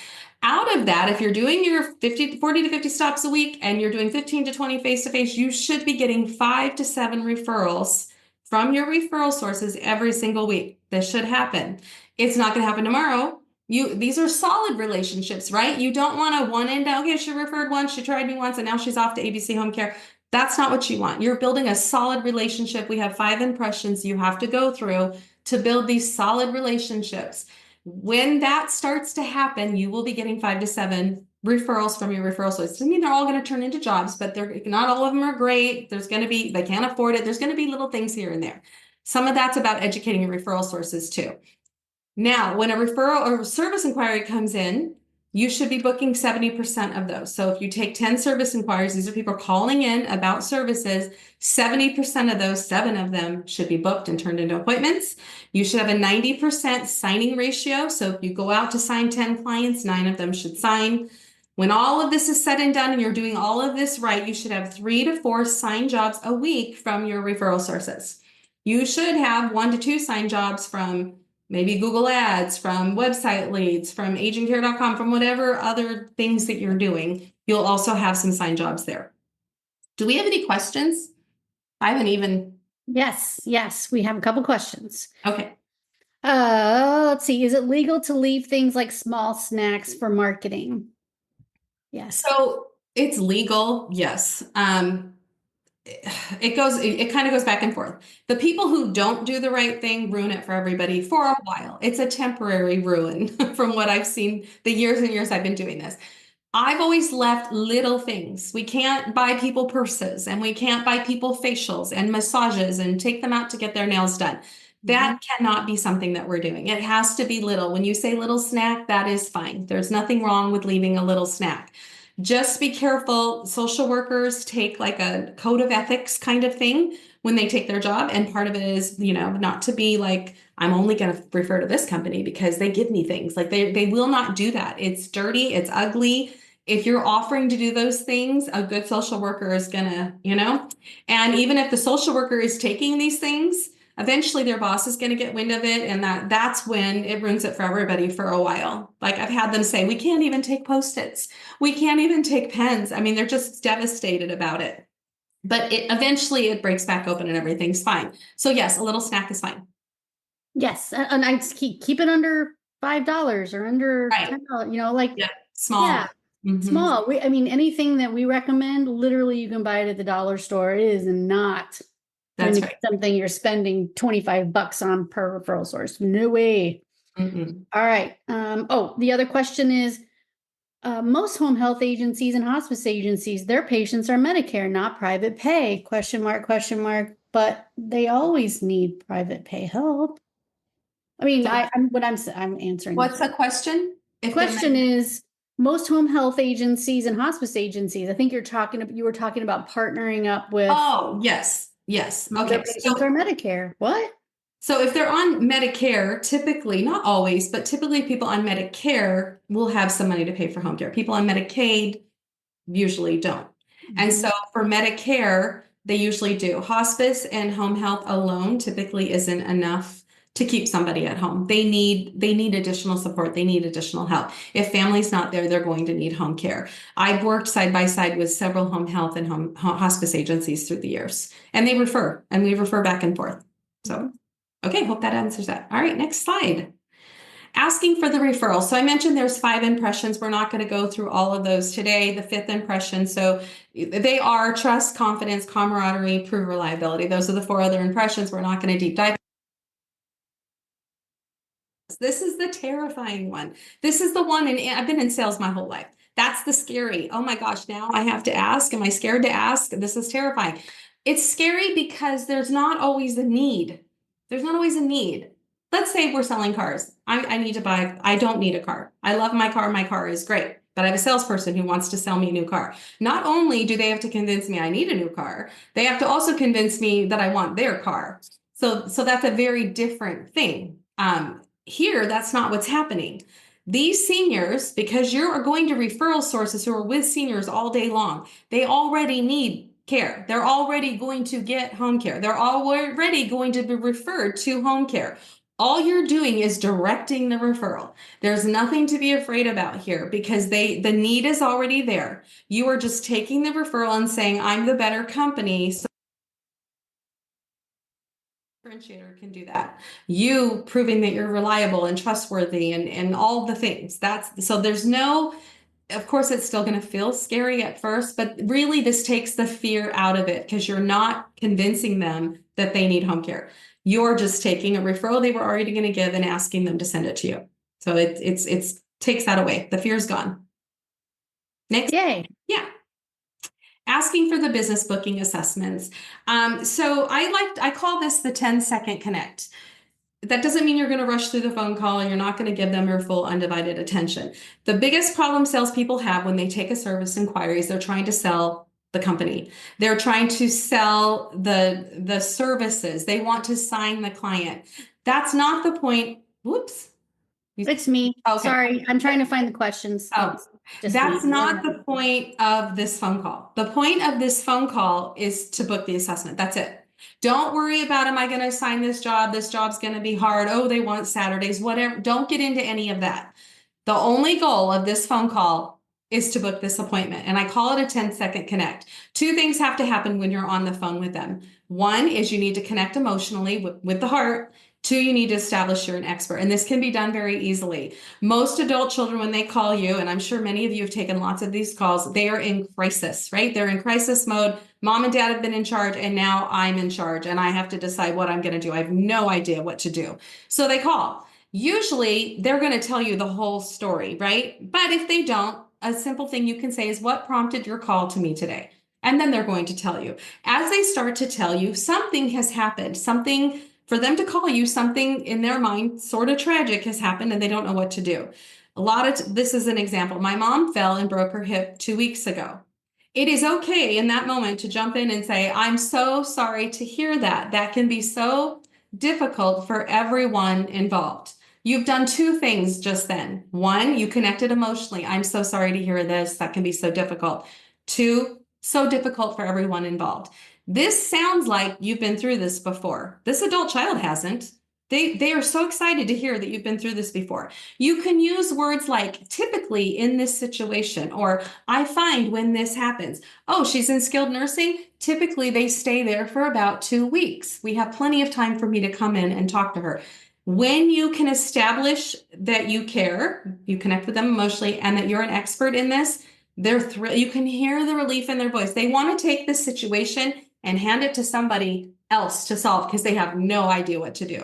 Out of that, if you're doing your 40 to 50 stops a week and you're doing 15 to 20 face-to-face, you should be getting 5 to 7 referrals from your referral sources every single week. This should happen. It's not going to happen tomorrow. These are solid relationships, right? You don't want to one end, okay, she referred once, she tried me once, and now she's off to ABC Home Care. That's not what you want. You're building a solid relationship. We have 5 impressions you have to go through to build these solid relationships. When that starts to happen, you will be getting 5 to 7 referrals from your referral source. Doesn't mean they're all going to turn into jobs, but not all of them are great. They can't afford it. There's going to be little things here and there. Some of that's about educating your referral sources too. Now, when a referral or service inquiry comes in, you should be booking 70% of those. So if you take 10 service inquiries, these are people calling in about services, 70% of those, 7 of them should be booked and turned into appointments. You should have a 90% signing ratio. So if you go out to sign 10 clients, 9 of them should sign. When all of this is said and done and you're doing all of this right, you should have 3 to 4 signed jobs a week from your referral sources. You should have 1 to 2 signed jobs from maybe Google Ads, from website leads, from agingcare.com, from whatever other things that you're doing. You'll also have some signed jobs there. Do we have any questions? I haven't even. Yes, we have a couple questions. Okay. Let's see. Is it legal to leave things like small snacks for marketing? Yes. So it's legal, yes. It kind of goes back and forth. The people who don't do the right thing ruin it for everybody for a while. It's a temporary ruin from what I've seen the years and years I've been doing this. I've always left little things. We can't buy people purses, and we can't buy people facials and massages and take them out to get their nails done. That cannot be something that we're doing. It has to be little. When you say little snack, that is fine. There's nothing wrong with leaving a little snack. Just be careful. Social workers take like a code of ethics kind of thing when they take their job. And part of it is, not to be like, I'm only going to refer to this company because they give me things. Like they will not do that. It's dirty. It's ugly. If you're offering to do those things, a good social worker is gonna, and even if the social worker is taking these things, eventually their boss is going to get wind of it, and that's when it ruins it for everybody for a while. Like I've had them say, we can't even take Post-its. We can't even take pens. I mean, they're just devastated about it. But eventually it breaks back open and everything's fine. So yes, a little snack is fine. Yes, and I keep it under $5 or under $10. Small. Yeah. Small. I mean, anything that we recommend, literally, you can buy it at the dollar store. It is not That's right. Something you're spending $25 on per referral source. No way. Mm-mm. All right. The other question is, most home health agencies and hospice agencies, their patients are Medicare, not private pay, question mark, but they always need private pay help. I mean, I'm answering. What's the question? The question is, most home health agencies and hospice agencies, I think you were talking about partnering up with. Oh, yes. Okay. Their patients are Medicare. What? So if they're on Medicare, typically, not always, but typically people on Medicare will have some money to pay for home care. People on Medicaid usually don't. And so for Medicare, they usually do. Hospice and home health alone typically isn't enough to keep somebody at home. They need additional support. They need additional help. If family's not there, they're going to need home care. I've worked side by side with several home health and hospice agencies through the years, and we refer back and forth. So, okay, hope that answers that. All right, next slide. Asking for the referral. So I mentioned there's 5 impressions. We're not going to go through all of those today. The 5th impression. So they are trust, confidence, camaraderie, prove reliability. Those are the 4 other impressions. We're not going to deep dive. This is the terrifying one. This is the one, and I've been in sales my whole life. That's the scary. Oh my gosh, now I have to ask. Am I scared to ask? This is terrifying. It's scary because there's not always a need. Let's say we're selling cars. I need to buy, I don't need a car. I love my car. My car is great. But I have a salesperson who wants to sell me a new car. Not only do they have to convince me I need a new car, they have to also convince me that I want their car. So that's a very different thing. Here, that's not what's happening. These seniors, because you're going to referral sources who are with seniors all day long, they already need care. They're already going to get home care. They're already going to be referred to home care. All you're doing is directing the referral. There's nothing to be afraid about here because the need is already there. You are just taking the referral and saying, I'm the better company. So differentiator can do that. You proving that you're reliable and trustworthy and all the things. So there's no, of course, it's still going to feel scary at first, but really this takes the fear out of it because you're not convincing them that they need home care. You're just taking a referral they were already going to give and asking them to send it to you. So it takes that away. The fear's gone. Next. Yay. Yeah. Asking for the business booking assessments. So I call this the 10-second connect. That doesn't mean you're going to rush through the phone call and you're not going to give them your full undivided attention. The biggest problem salespeople have when they take a service inquiry is they're trying to sell the company. They're trying to sell the services. They want to sign the client. That's not the point. Whoops. It's me. Okay. Sorry, I'm trying to find the questions. Oh, It's just that's me. not the point of this phone call. The point of this phone call is to book the assessment. That's it. Don't worry about, am I going to assign this job? This job's going to be hard. Oh, they want Saturdays, whatever. Don't get into any of that. The only goal of this phone call is to book this appointment. And I call it a 10-second connect. Two things have to happen when you're on the phone with them. One is you need to connect emotionally with the heart. Two, you need to establish you're an expert. And this can be done very easily. Most adult children, when they call you, and I'm sure many of you have taken lots of these calls, they are in crisis, right? They're in crisis mode. Mom and dad have been in charge, and now I'm in charge, and I have to decide what I'm going to do. I have no idea what to do. So they call. Usually, they're going to tell you the whole story, right? But if they don't, a simple thing you can say is, what prompted your call to me today? And then they're going to tell you. As they start to tell you, something has happened, something for them to call you, something in their mind sort of tragic has happened and they don't know what to do. This is an example. My mom fell and broke her hip 2 weeks ago. It is okay in that moment to jump in and say, I'm so sorry to hear that. That can be so difficult for everyone involved. You've done two things just then. One, you connected emotionally. I'm so sorry to hear this. That can be so difficult. Two, so difficult for everyone involved. This sounds like you've been through this before. This adult child hasn't. They are so excited to hear that you've been through this before. You can use words like typically in this situation, or I find when this happens. Oh, she's in skilled nursing. Typically they stay there for about 2 weeks. We have plenty of time for me to come in and talk to her. When you can establish that you care, you connect with them emotionally, and that you're an expert in this, they're thrilled. You can hear the relief in their voice. They want to take this situation and hand it to somebody else to solve because they have no idea what to do.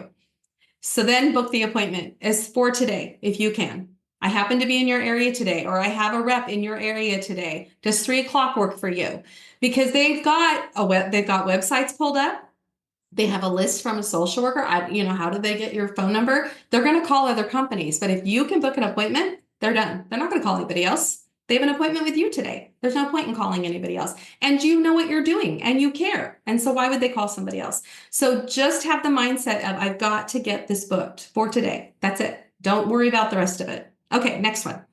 So then book the appointment as for today, if you can. I happen to be in your area today, or I have a rep in your area today. Does 3 o'clock work for you? Because they've got websites pulled up. They have a list from a social worker. How do they get your phone number? They're going to call other companies, but if you can book an appointment, they're done. They're not going to call anybody else. They have an appointment with you today. There's no point in calling anybody else. And you know what you're doing and you care. And so why would they call somebody else? So just have the mindset of, I've got to get this booked for today. That's it. Don't worry about the rest of it. Okay, next one.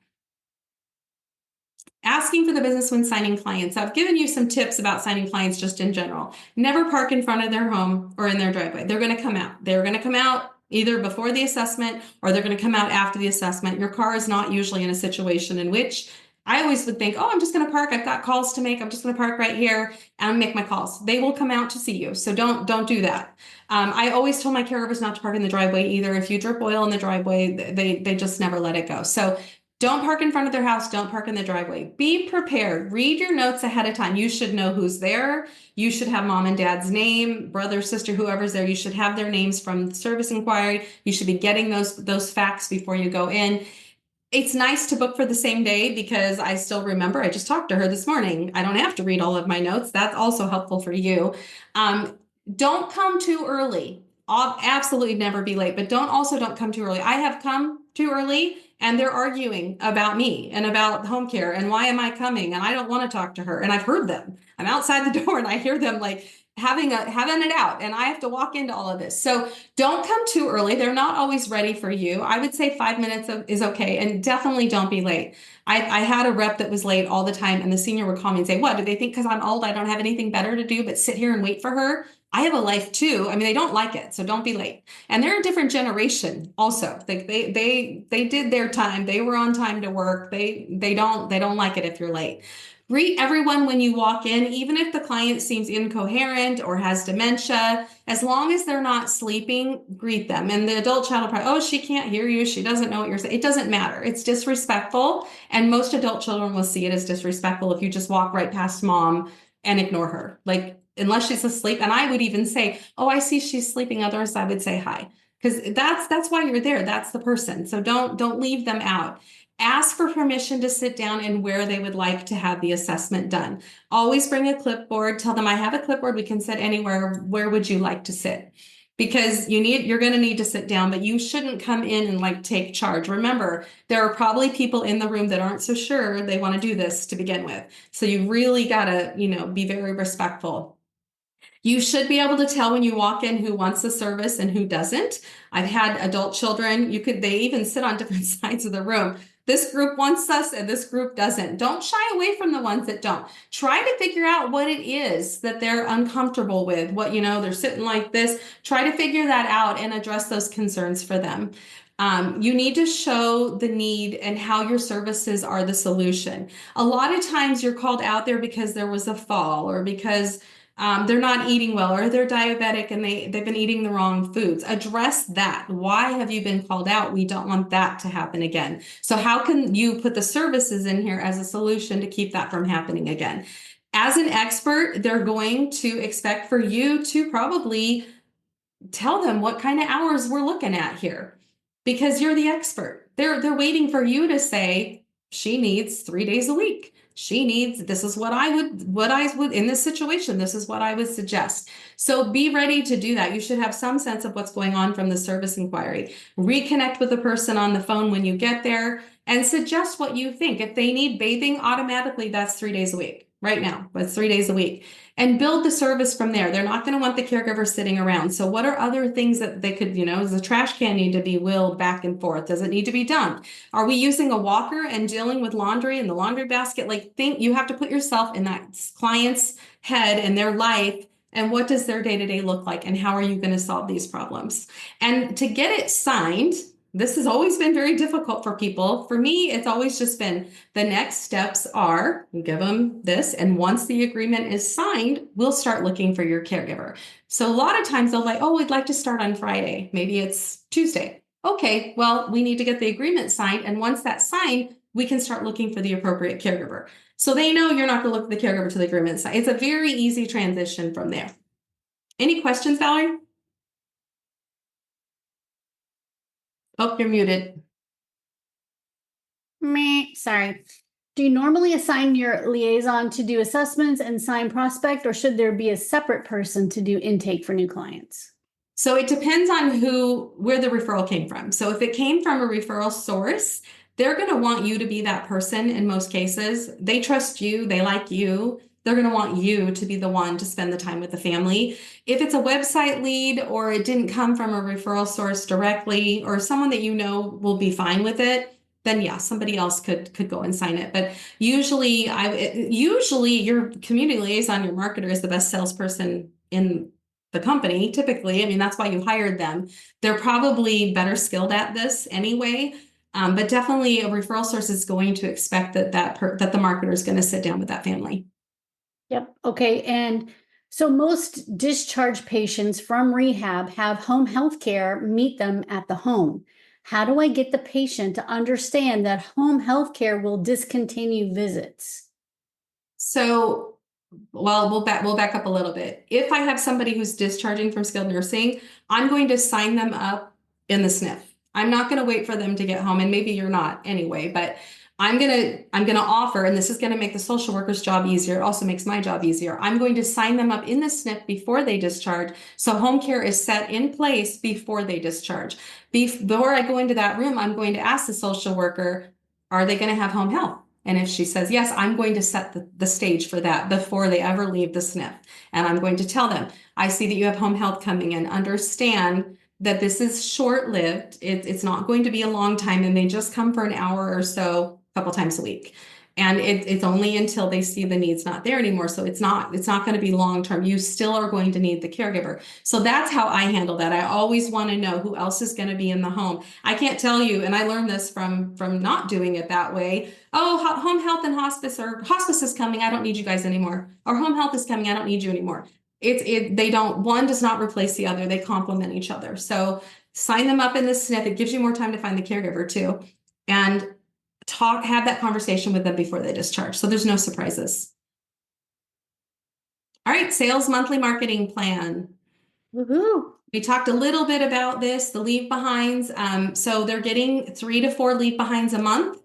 Asking for the business when signing clients. I've given you some tips about signing clients just in general. Never park in front of their home or in their driveway. They're going to come out. They're going to come out either before the assessment or they're going to come out after the assessment. Your car is not usually in a situation in which I always would think, oh, I'm just going to park. I've got calls to make. I'm just going to park right here and make my calls. They will come out to see you. So don't do that. I always told my caregivers not to park in the driveway either. If you drip oil in the driveway, they just never let it go. So don't park in front of their house. Don't park in the driveway. Be prepared. Read your notes ahead of time. You should know who's there. You should have mom and dad's name, brother, sister, whoever's there. You should have their names from the service inquiry. You should be getting those facts before you go in. It's nice to book for the same day because I still remember I just talked to her this morning. I don't have to read all of my notes. That's also helpful for you. Don't come too early. I'll absolutely never be late, but don't come too early. I have come too early and they're arguing about me and about home care and why am I coming? And I don't want to talk to her. And I've heard them. I'm outside the door and I hear them like having it out and I have to walk into all of this. So don't come too early. They're not always ready for you. I would say 5 minutes is okay. And definitely don't be late. I had a rep that was late all the time and the senior would call me and say, what, do they think because I'm old, I don't have anything better to do but sit here and wait for her? I have a life too. I mean, they don't like it, so don't be late. And they're a different generation also. They did their time. They were on time to work. They don't like it if you're late. Greet everyone when you walk in, even if the client seems incoherent or has dementia. As long as they're not sleeping, greet them. And the adult child will probably, oh, she can't hear you. She doesn't know what you're saying. It doesn't matter. It's disrespectful. And most adult children will see it as disrespectful if you just walk right past mom and ignore her. Like, unless she's asleep. And I would even say, oh, I see she's sleeping. Others, I would say hi. Because that's why you're there. That's the person. So don't leave them out. Ask for permission to sit down and where they would like to have the assessment done. Always bring a clipboard. Tell them I have a clipboard. We can sit anywhere. Where would you like to sit? because you're going to need to sit down, but you shouldn't come in and like take charge. Remember, there are probably people in the room that aren't so sure they want to do this to begin with. So you really got to, be very respectful. You should be able to tell when you walk in who wants the service and who doesn't. I've had adult children, they even sit on different sides of the room. This group wants us and this group doesn't. Don't shy away from the ones that don't. Try to figure out what it is that they're uncomfortable with. What, they're sitting like this. Try to figure that out and address those concerns for them. You need to show the need and how your services are the solution. A lot of times you're called out there because there was a fall or because they're not eating well or they're diabetic and they've been eating the wrong foods. Address that. Why have you been called out? We don't want that to happen again. So how can you put the services in here as a solution to keep that from happening again? As an expert, they're going to expect for you to probably tell them what kind of hours we're looking at here because you're the expert. They're waiting for you to say she needs 3 days a week. She needs, this is what I would in this situation, this is what I would suggest. So be ready to do that. You should have some sense of what's going on from the service inquiry. Reconnect with the person on the phone when you get there and suggest what you think. If they need bathing, automatically that's 3 days a week. Right now, that's 3 days a week. And build the service from there. They're not going to want the caregiver sitting around. So what are other things that they could, does the trash can need to be wheeled back and forth? Does it need to be dumped? Are we using a walker and dealing with laundry in the laundry basket? You have to put yourself in that client's head and their life. And what does their day-to-day look like? And how are you going to solve these problems? And to get it signed, this has always been very difficult for people. For me, it's always just been the next steps are you give them this. And once the agreement is signed, we'll start looking for your caregiver. So a lot of times they'll like, oh, we'd like to start on Friday. Maybe it's Tuesday. Okay, well, we need to get the agreement signed. And once that's signed, we can start looking for the appropriate caregiver. So they know you're not going to look for the caregiver to the agreement side. It's a very easy transition from there. Any questions, Valerie? Oh, you're muted. Meh, sorry. Do you normally assign your liaison to do assessments and sign prospect, or should there be a separate person to do intake for new clients? So it depends on where the referral came from. So if it came from a referral source, they're going to want you to be that person in most cases. They trust you. They like you. They're going to want you to be the one to spend the time with the family. If it's a website lead or it didn't come from a referral source directly or someone that will be fine with it, then yeah, somebody else could go and sign it. But usually your community liaison, your marketer is the best salesperson in the company. Typically, I mean, that's why you hired them. They're probably better skilled at this anyway. But definitely a referral source is going to expect that the marketer is going to sit down with that family. Yep. Okay. And so most discharged patients from rehab have home health care meet them at the home. How do I get the patient to understand that home health care will discontinue visits? So, well, we'll back up a little bit. If I have somebody who's discharging from skilled nursing, I'm going to sign them up in the SNF. I'm not going to wait for them to get home, and maybe you're not anyway, but I'm gonna offer, and this is going to make the social worker's job easier. It also makes my job easier. I'm going to sign them up in the SNF before they discharge. So home care is set in place before they discharge. Before I go into that room, I'm going to ask the social worker, are they going to have home health? And if she says yes, I'm going to set the stage for that before they ever leave the SNF. And I'm going to tell them, I see that you have home health coming in. Understand that this is short-lived. It's not going to be a long time, and they just come for an hour or so a couple times a week. And it's only until they see the needs not there anymore. So it's not going to be long-term. You still are going to need the caregiver. So that's how I handle that. I always want to know who else is going to be in the home. I can't tell you, and I learned this from not doing it that way. Oh, home health and hospice, or hospice is coming, I don't need you guys anymore. Or home health is coming, I don't need you anymore. One does not replace the other. They complement each other. So sign them up in the SNF. It gives you more time to find the caregiver too. And have that conversation with them before they discharge. So there's no surprises. All right, sales monthly marketing plan. Woohoo! We talked a little bit about this, the leave behinds. So they're getting 3 to 4 leave behinds a month.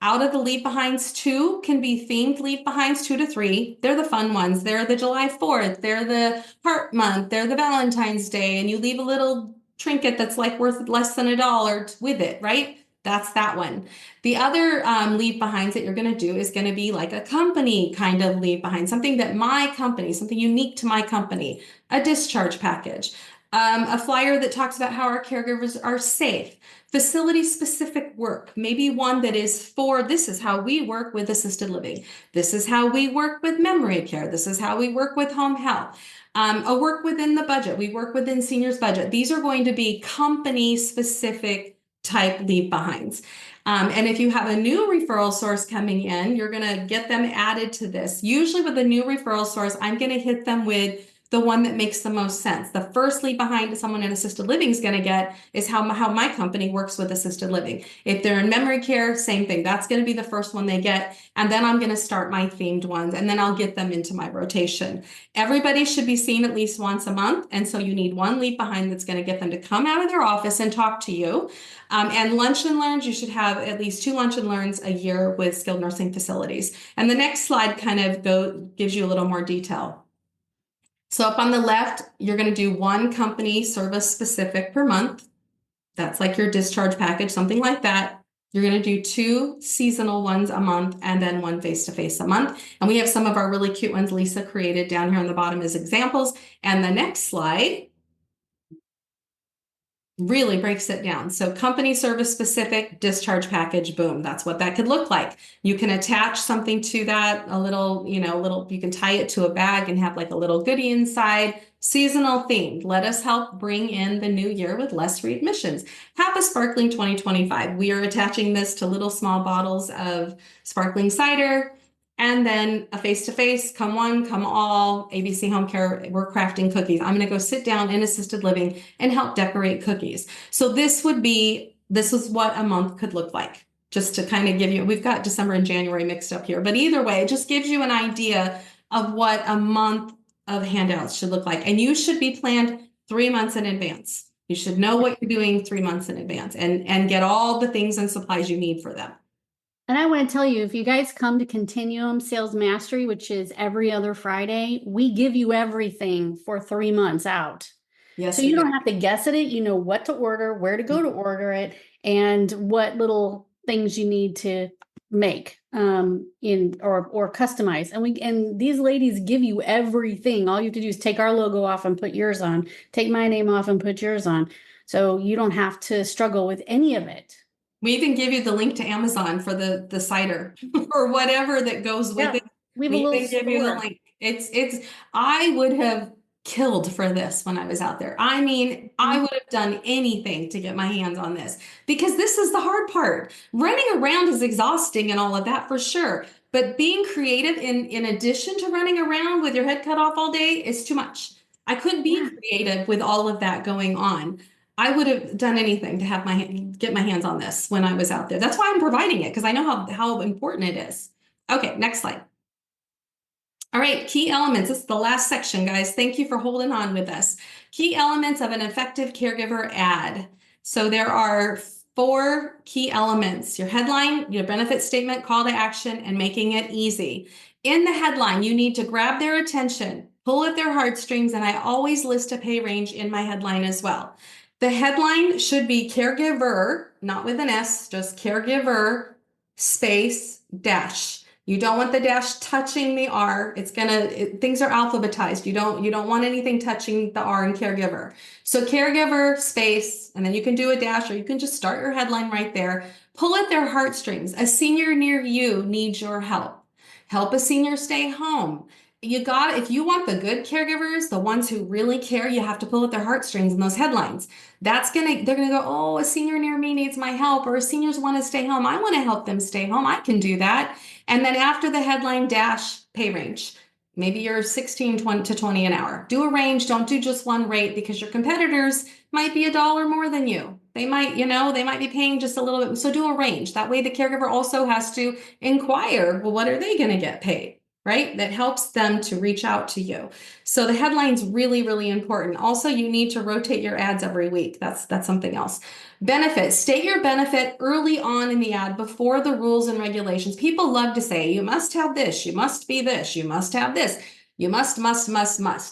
Out of the leave behinds, 2 can be themed leave behinds, 2 to 3. They're the fun ones. They're the July 4th. They're the Heart Month. They're the Valentine's Day. And you leave a little trinket that's like worth less than $1 with it, right? That's that one. The other leave behinds that you're going to do is going to be like a company kind of leave behind, something that my company, something unique to my company, a discharge package, a flyer that talks about how our caregivers are safe, facility specific work, maybe one that is for this is how we work with assisted living. This is how we work with memory care. This is how we work with home health. A work within the budget. We work within seniors budget. These are going to be company specific type leave behinds. And if you have a new referral source coming in, you're going to get them added to this. Usually with a new referral source, I'm going to hit them with the one that makes the most sense. The first lead behind someone in assisted living is going to get is how my company works with assisted living. If they're in memory care, same thing. That's going to be the first one they get. And then I'm going to start my themed ones, and then I'll get them into my rotation. Everybody should be seen at least once a month. And so you need one lead behind that's going to get them to come out of their office and talk to you. And lunch and learns, you should have at least 2 lunch and learns a year with skilled nursing facilities. And the next slide kind of gives you a little more detail. So up on the left, you're going to do 1 company service specific per month. That's like your discharge package, something like that. You're going to do 2 seasonal ones a month and then 1 face-to-face a month. And we have some of our really cute ones Lisa created down here on the bottom as examples. And the next slide really breaks it down. So company service specific discharge package, boom, that's what that could look like. You can attach something to that, a little, you can tie it to a bag and have like a little goodie inside. Seasonal themed. Let us help bring in the new year with less readmissions. Have a sparkling 2025. We are attaching this to little small bottles of sparkling cider. And then a face-to-face, come one, come all, ABC Home Care, we're crafting cookies. I'm gonna go sit down in assisted living and help decorate cookies. So this is what a month could look like. Just to kind of give you, we've got December and January mixed up here, but either way, it just gives you an idea of what a month of handouts should look like. And you should be planned 3 months in advance. You should know what you're doing 3 months in advance and get all the things and supplies you need for them. And I want to tell you, if you guys come to Continuum Sales Mastery, which is every other Friday, we give you everything for 3 months out. Yes, so you don't have to guess at it. You know what to order, where to go to order it, and what little things you need to make or customize. And these ladies give you everything. All you have to do is take our logo off and put yours on, take my name off and put yours on. So you don't have to struggle with any of it. We even give you the link to Amazon for the cider or whatever that goes with it. We even give you the link. I would have killed for this when I was out there. I mean, I would have done anything to get my hands on this because this is the hard part. Running around is exhausting and all of that for sure. But being creative in addition to running around with your head cut off all day is too much. I couldn't be creative with all of that going on. I would have done anything to have get my hands on this when I was out there. That's why I'm providing it, because I know how important it is. Okay, next slide. All right, key elements. This is the last section, guys. Thank you for holding on with us. Key elements of an effective caregiver ad. So there are 4 key elements: your headline, your benefit statement, call to action, and making it easy. In the headline, you need to grab their attention, pull at their heartstrings, and I always list a pay range in my headline as well. The headline should be caregiver, not with an S, just caregiver space dash. You don't want the dash touching the R. Things are alphabetized. You don't want anything touching the R in caregiver. So caregiver space, and then you can do a dash, or you can just start your headline right there. Pull at their heartstrings. A senior near you needs your help. Help a senior stay home. If you want the good caregivers, the ones who really care, you have to pull at their heartstrings in those headlines. They're gonna go, oh, a senior near me needs my help, or seniors want to stay home. I want to help them stay home. I can do that. And then after the headline dash, pay range. Maybe you're 16 to 20 an hour. Do a range. Don't do just one rate, because your competitors might be $1 more than you. They might be paying just a little bit. So do a range. That way the caregiver also has to inquire, well, what are they going to get paid? right? That helps them to reach out to you. So the headline's really, really important. Also, you need to rotate your ads every week. That's something else. Benefit. State your benefit early on in the ad before the rules and regulations. People love to say, you must have this, you must be this, you must have this. You must.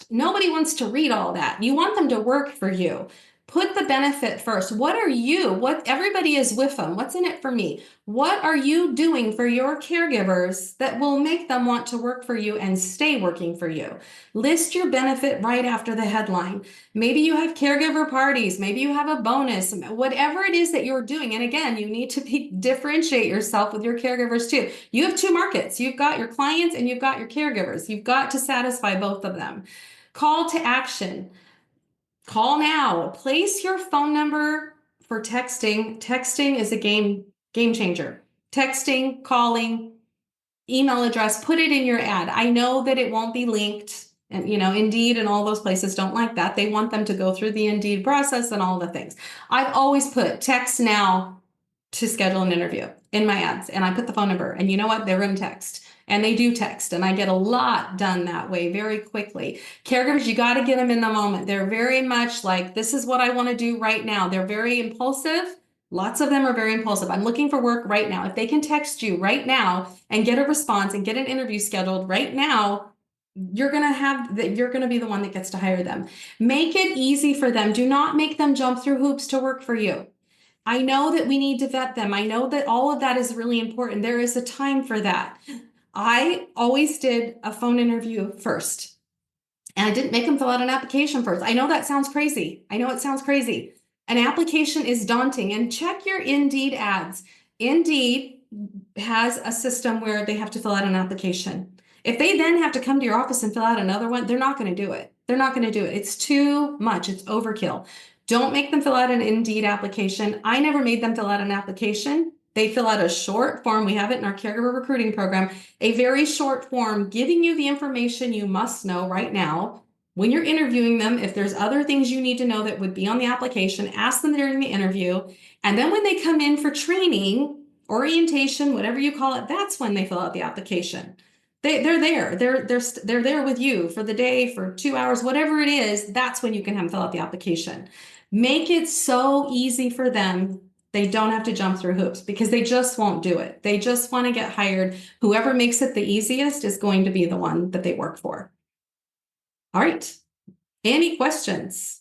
Nobody wants to read all that. You want them to work for you. Put the benefit first. What are you? What everybody is with them. What's in it for me? What are you doing for your caregivers that will make them want to work for you and stay working for you? List your benefit right after the headline. Maybe you have caregiver parties. Maybe you have a bonus, whatever it is that you're doing. And again, you need to differentiate yourself with your caregivers too. You have two markets. You've got your clients and you've got your caregivers. You've got to satisfy both of them. Call to action. Call now. Place your phone number for texting. Texting is a game changer. Texting, calling, email address, put it in your ad. I know that it won't be linked, and Indeed and all those places don't like that. They want them to go through the Indeed process and all the things. I've always put text now to schedule an interview in my ads, and I put the phone number, and you know what? They're in text. And they do text, and I get a lot done that way very quickly. Caregivers, you got to get them in the moment. They're very much like, this is what I want to do right now. They're very impulsive. Lots of them are very impulsive. I'm looking for work right now. If they can text you right now and get a response and get an interview scheduled right now, you're going to be the one that gets to hire them. Make it easy for them. Do not make them jump through hoops to work for you. I know that we need to vet them. I know that all of that is really important. There is a time for that. I always did a phone interview first, and I didn't make them fill out an application first. I know that sounds crazy. I know it sounds crazy. An application is daunting, and check your Indeed ads. Indeed has a system where they have to fill out an application. If they then have to come to your office and fill out another one, they're not going to do it. They're not going to do it. It's too much. It's overkill. Don't make them fill out an Indeed application. I never made them fill out an application. They fill out a short form. We have it in our caregiver recruiting program, a very short form giving you the information you must know right now. When you're interviewing them, if there's other things you need to know that would be on the application, ask them during the interview. And then when they come in for training, orientation, whatever you call it, that's when they fill out the application. They're there. They're there with you for the day, for 2 hours, whatever it is. That's when you can have them fill out the application. Make it so easy for them. They don't have to jump through hoops because they just won't do it. They just want to get hired. Whoever makes it the easiest is going to be the one that they work for. All right. Any questions?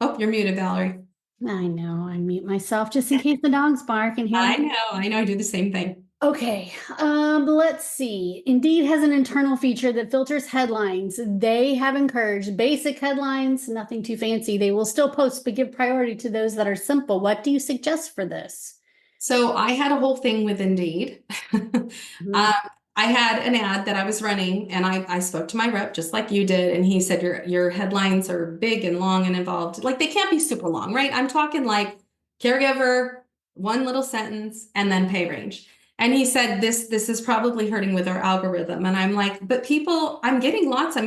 Oh, you're muted, Valerie. I know, I mute myself just in case the dogs bark and here. I know, I do the same thing. Okay, let's see. Indeed has an internal feature that filters headlines. They have encouraged basic headlines, nothing too fancy. They will still post, but give priority to those that are simple. What do you suggest for this? So I had a whole thing with Indeed. I had an ad that I was running, and I spoke to my rep just like you did, and he said your headlines are big and long and involved. Like, they can't be super long, right? I'm talking like caregiver, one little sentence, and then pay range. And he said this is probably hurting with our algorithm. And I'm like, but people, I'm getting lots and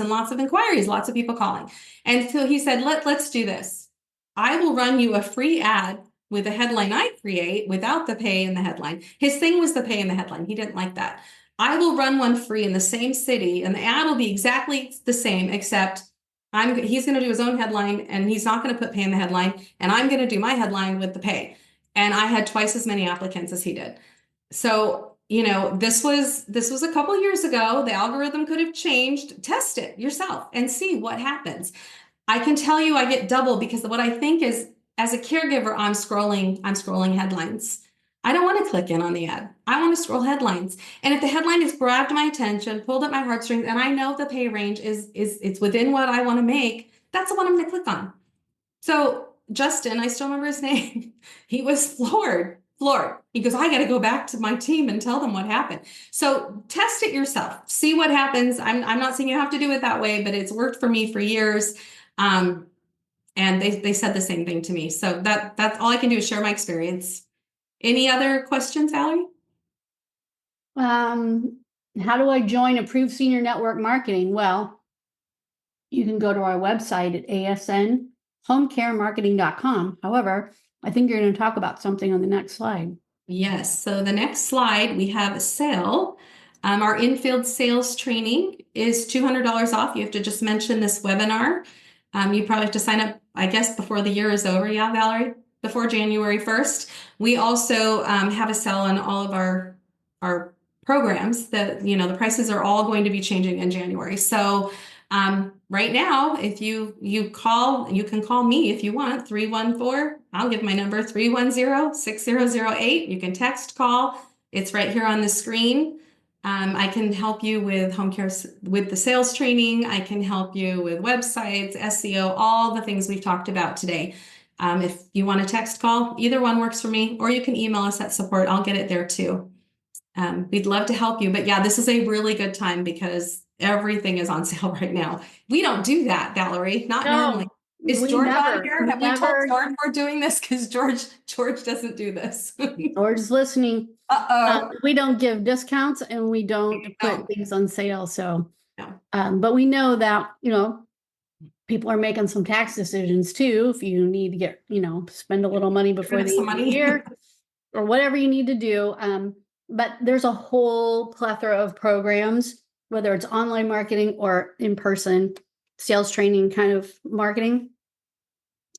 lots of inquiries, lots of people calling. And so he said, let's do this. I will run you a free ad with a headline I create without the pay in the headline. His thing was the pay in the headline. He didn't like that. I will run one free in the same city, and the ad will be exactly the same, except he's going to do his own headline, and he's not going to put pay in the headline, and I'm going to do my headline with the pay. And I had twice as many applicants as he did. So, this was a couple years ago. The algorithm could have changed. Test it yourself and see what happens. I can tell you I get double, because what I think is, as a caregiver, I'm scrolling headlines. I don't want to click in on the ad. I want to scroll headlines. And if the headline has grabbed my attention, pulled at my heartstrings, and I know the pay range is it's within what I want to make, that's the one I'm going to click on. So Justin, I still remember his name. He was floored. He goes, I got to go back to my team and tell them what happened. So test it yourself. See what happens. I'm not saying you have to do it that way, but it's worked for me for years. And they said the same thing to me. So that's all I can do is share my experience. Any other questions, Valerie? How do I join Approved Senior Network Marketing? Well, you can go to our website at asnhomecaremarketing.com. However, I think you're going to talk about something on the next slide. Yes. So the next slide, we have a sale. Our in-field sales training is $200 off. You have to just mention this webinar. You probably have to sign up, I guess, before the year is over. Yeah, Valerie, before January 1st. We also have a sale on all of our programs that, the prices are all going to be changing in January. So right now, if you call, you can call me if you want, 314, I'll give my number, 310-6008. You can text, call. It's right here on the screen. I can help you with home care, with the sales training. I can help you with websites, SEO, all the things we've talked about today. If you want a text call, either one works for me, or you can email us at support. I'll get it there too. We'd love to help you. But yeah, this is a really good time because everything is on sale right now. We don't do that, Valerie, not normally. Is George on here? Have we told George we're doing this? Because George doesn't do this. George is listening. Uh-oh. We don't give discounts and we don't put things on sale. So, No. But we know that, people are making some tax decisions too. If you need to get, spend a little money before the end of the year or whatever you need to do. But there's a whole plethora of programs, whether it's online marketing or in-person sales training kind of marketing.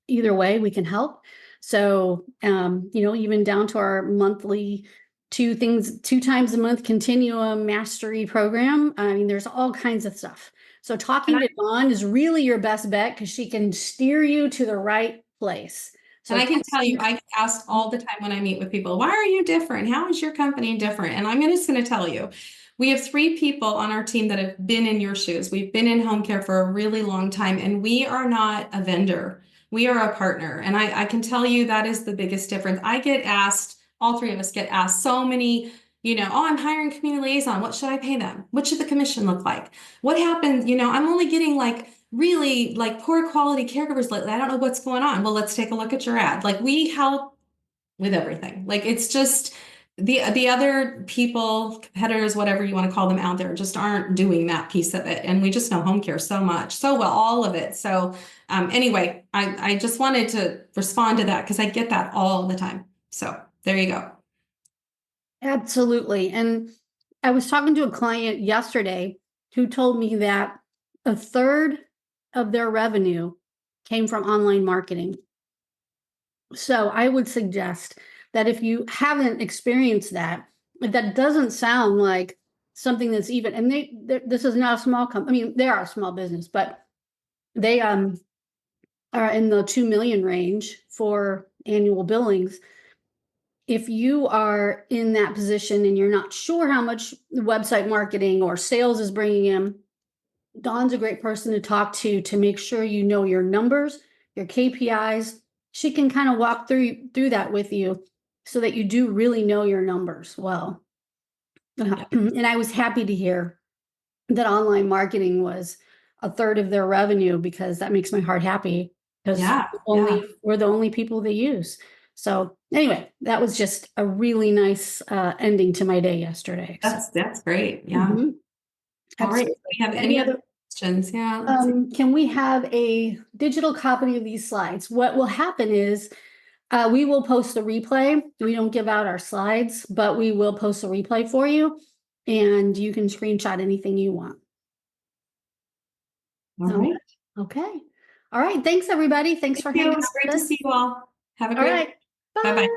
Either way, we can help. So, even down to our monthly 2 times a month continuum mastery program. I mean, there's all kinds of stuff. So talking to Dawn is really your best bet because she can steer you to the right place. So and I can tell you, I get asked all the time when I meet with people, why are you different? How is your company different? And I'm just going to tell you, we have 3 people on our team that have been in your shoes. We've been in home care for a really long time, and we are not a vendor. We are a partner. And I can tell you that is the biggest difference. I get asked, all 3 of us get asked so many, I'm hiring community liaison. What should I pay them? What should the commission look like? What happens? I'm only getting really poor quality caregivers lately. I don't know what's going on. Well, let's take a look at your ad. We help with everything. It's just the other people, competitors, whatever you want to call them out there, just aren't doing that piece of it. And we just know home care so much, so well, all of it. So anyway, I just wanted to respond to that because I get that all the time. So there you go. Absolutely. And I was talking to a client yesterday who told me that a third of their revenue came from online marketing. So I would suggest that if you haven't experienced that, if that doesn't sound like something that's even, and this is not a small company. I mean, they are a small business, but they are in the 2 million range for annual billings. If you are in that position and you're not sure how much website marketing or sales is bringing in, Dawn's a great person to talk to make sure you know your numbers, your KPIs. She can kind of walk through that with you so that you do really know your numbers well. And I was happy to hear that online marketing was a third of their revenue because that makes my heart happy because we're the only people they use. So anyway, that was just a really nice ending to my day yesterday. That's great. Yeah. All right. Do we have any other questions? Yeah. Can we have a digital copy of these slides? What will happen is we will post a replay. We don't give out our slides, but we will post a replay for you and you can screenshot anything you want. All right. Okay. All right. Thanks, everybody. Thanks for hanging out. It was great to see you all. Have a great day. Bye. Bye-bye.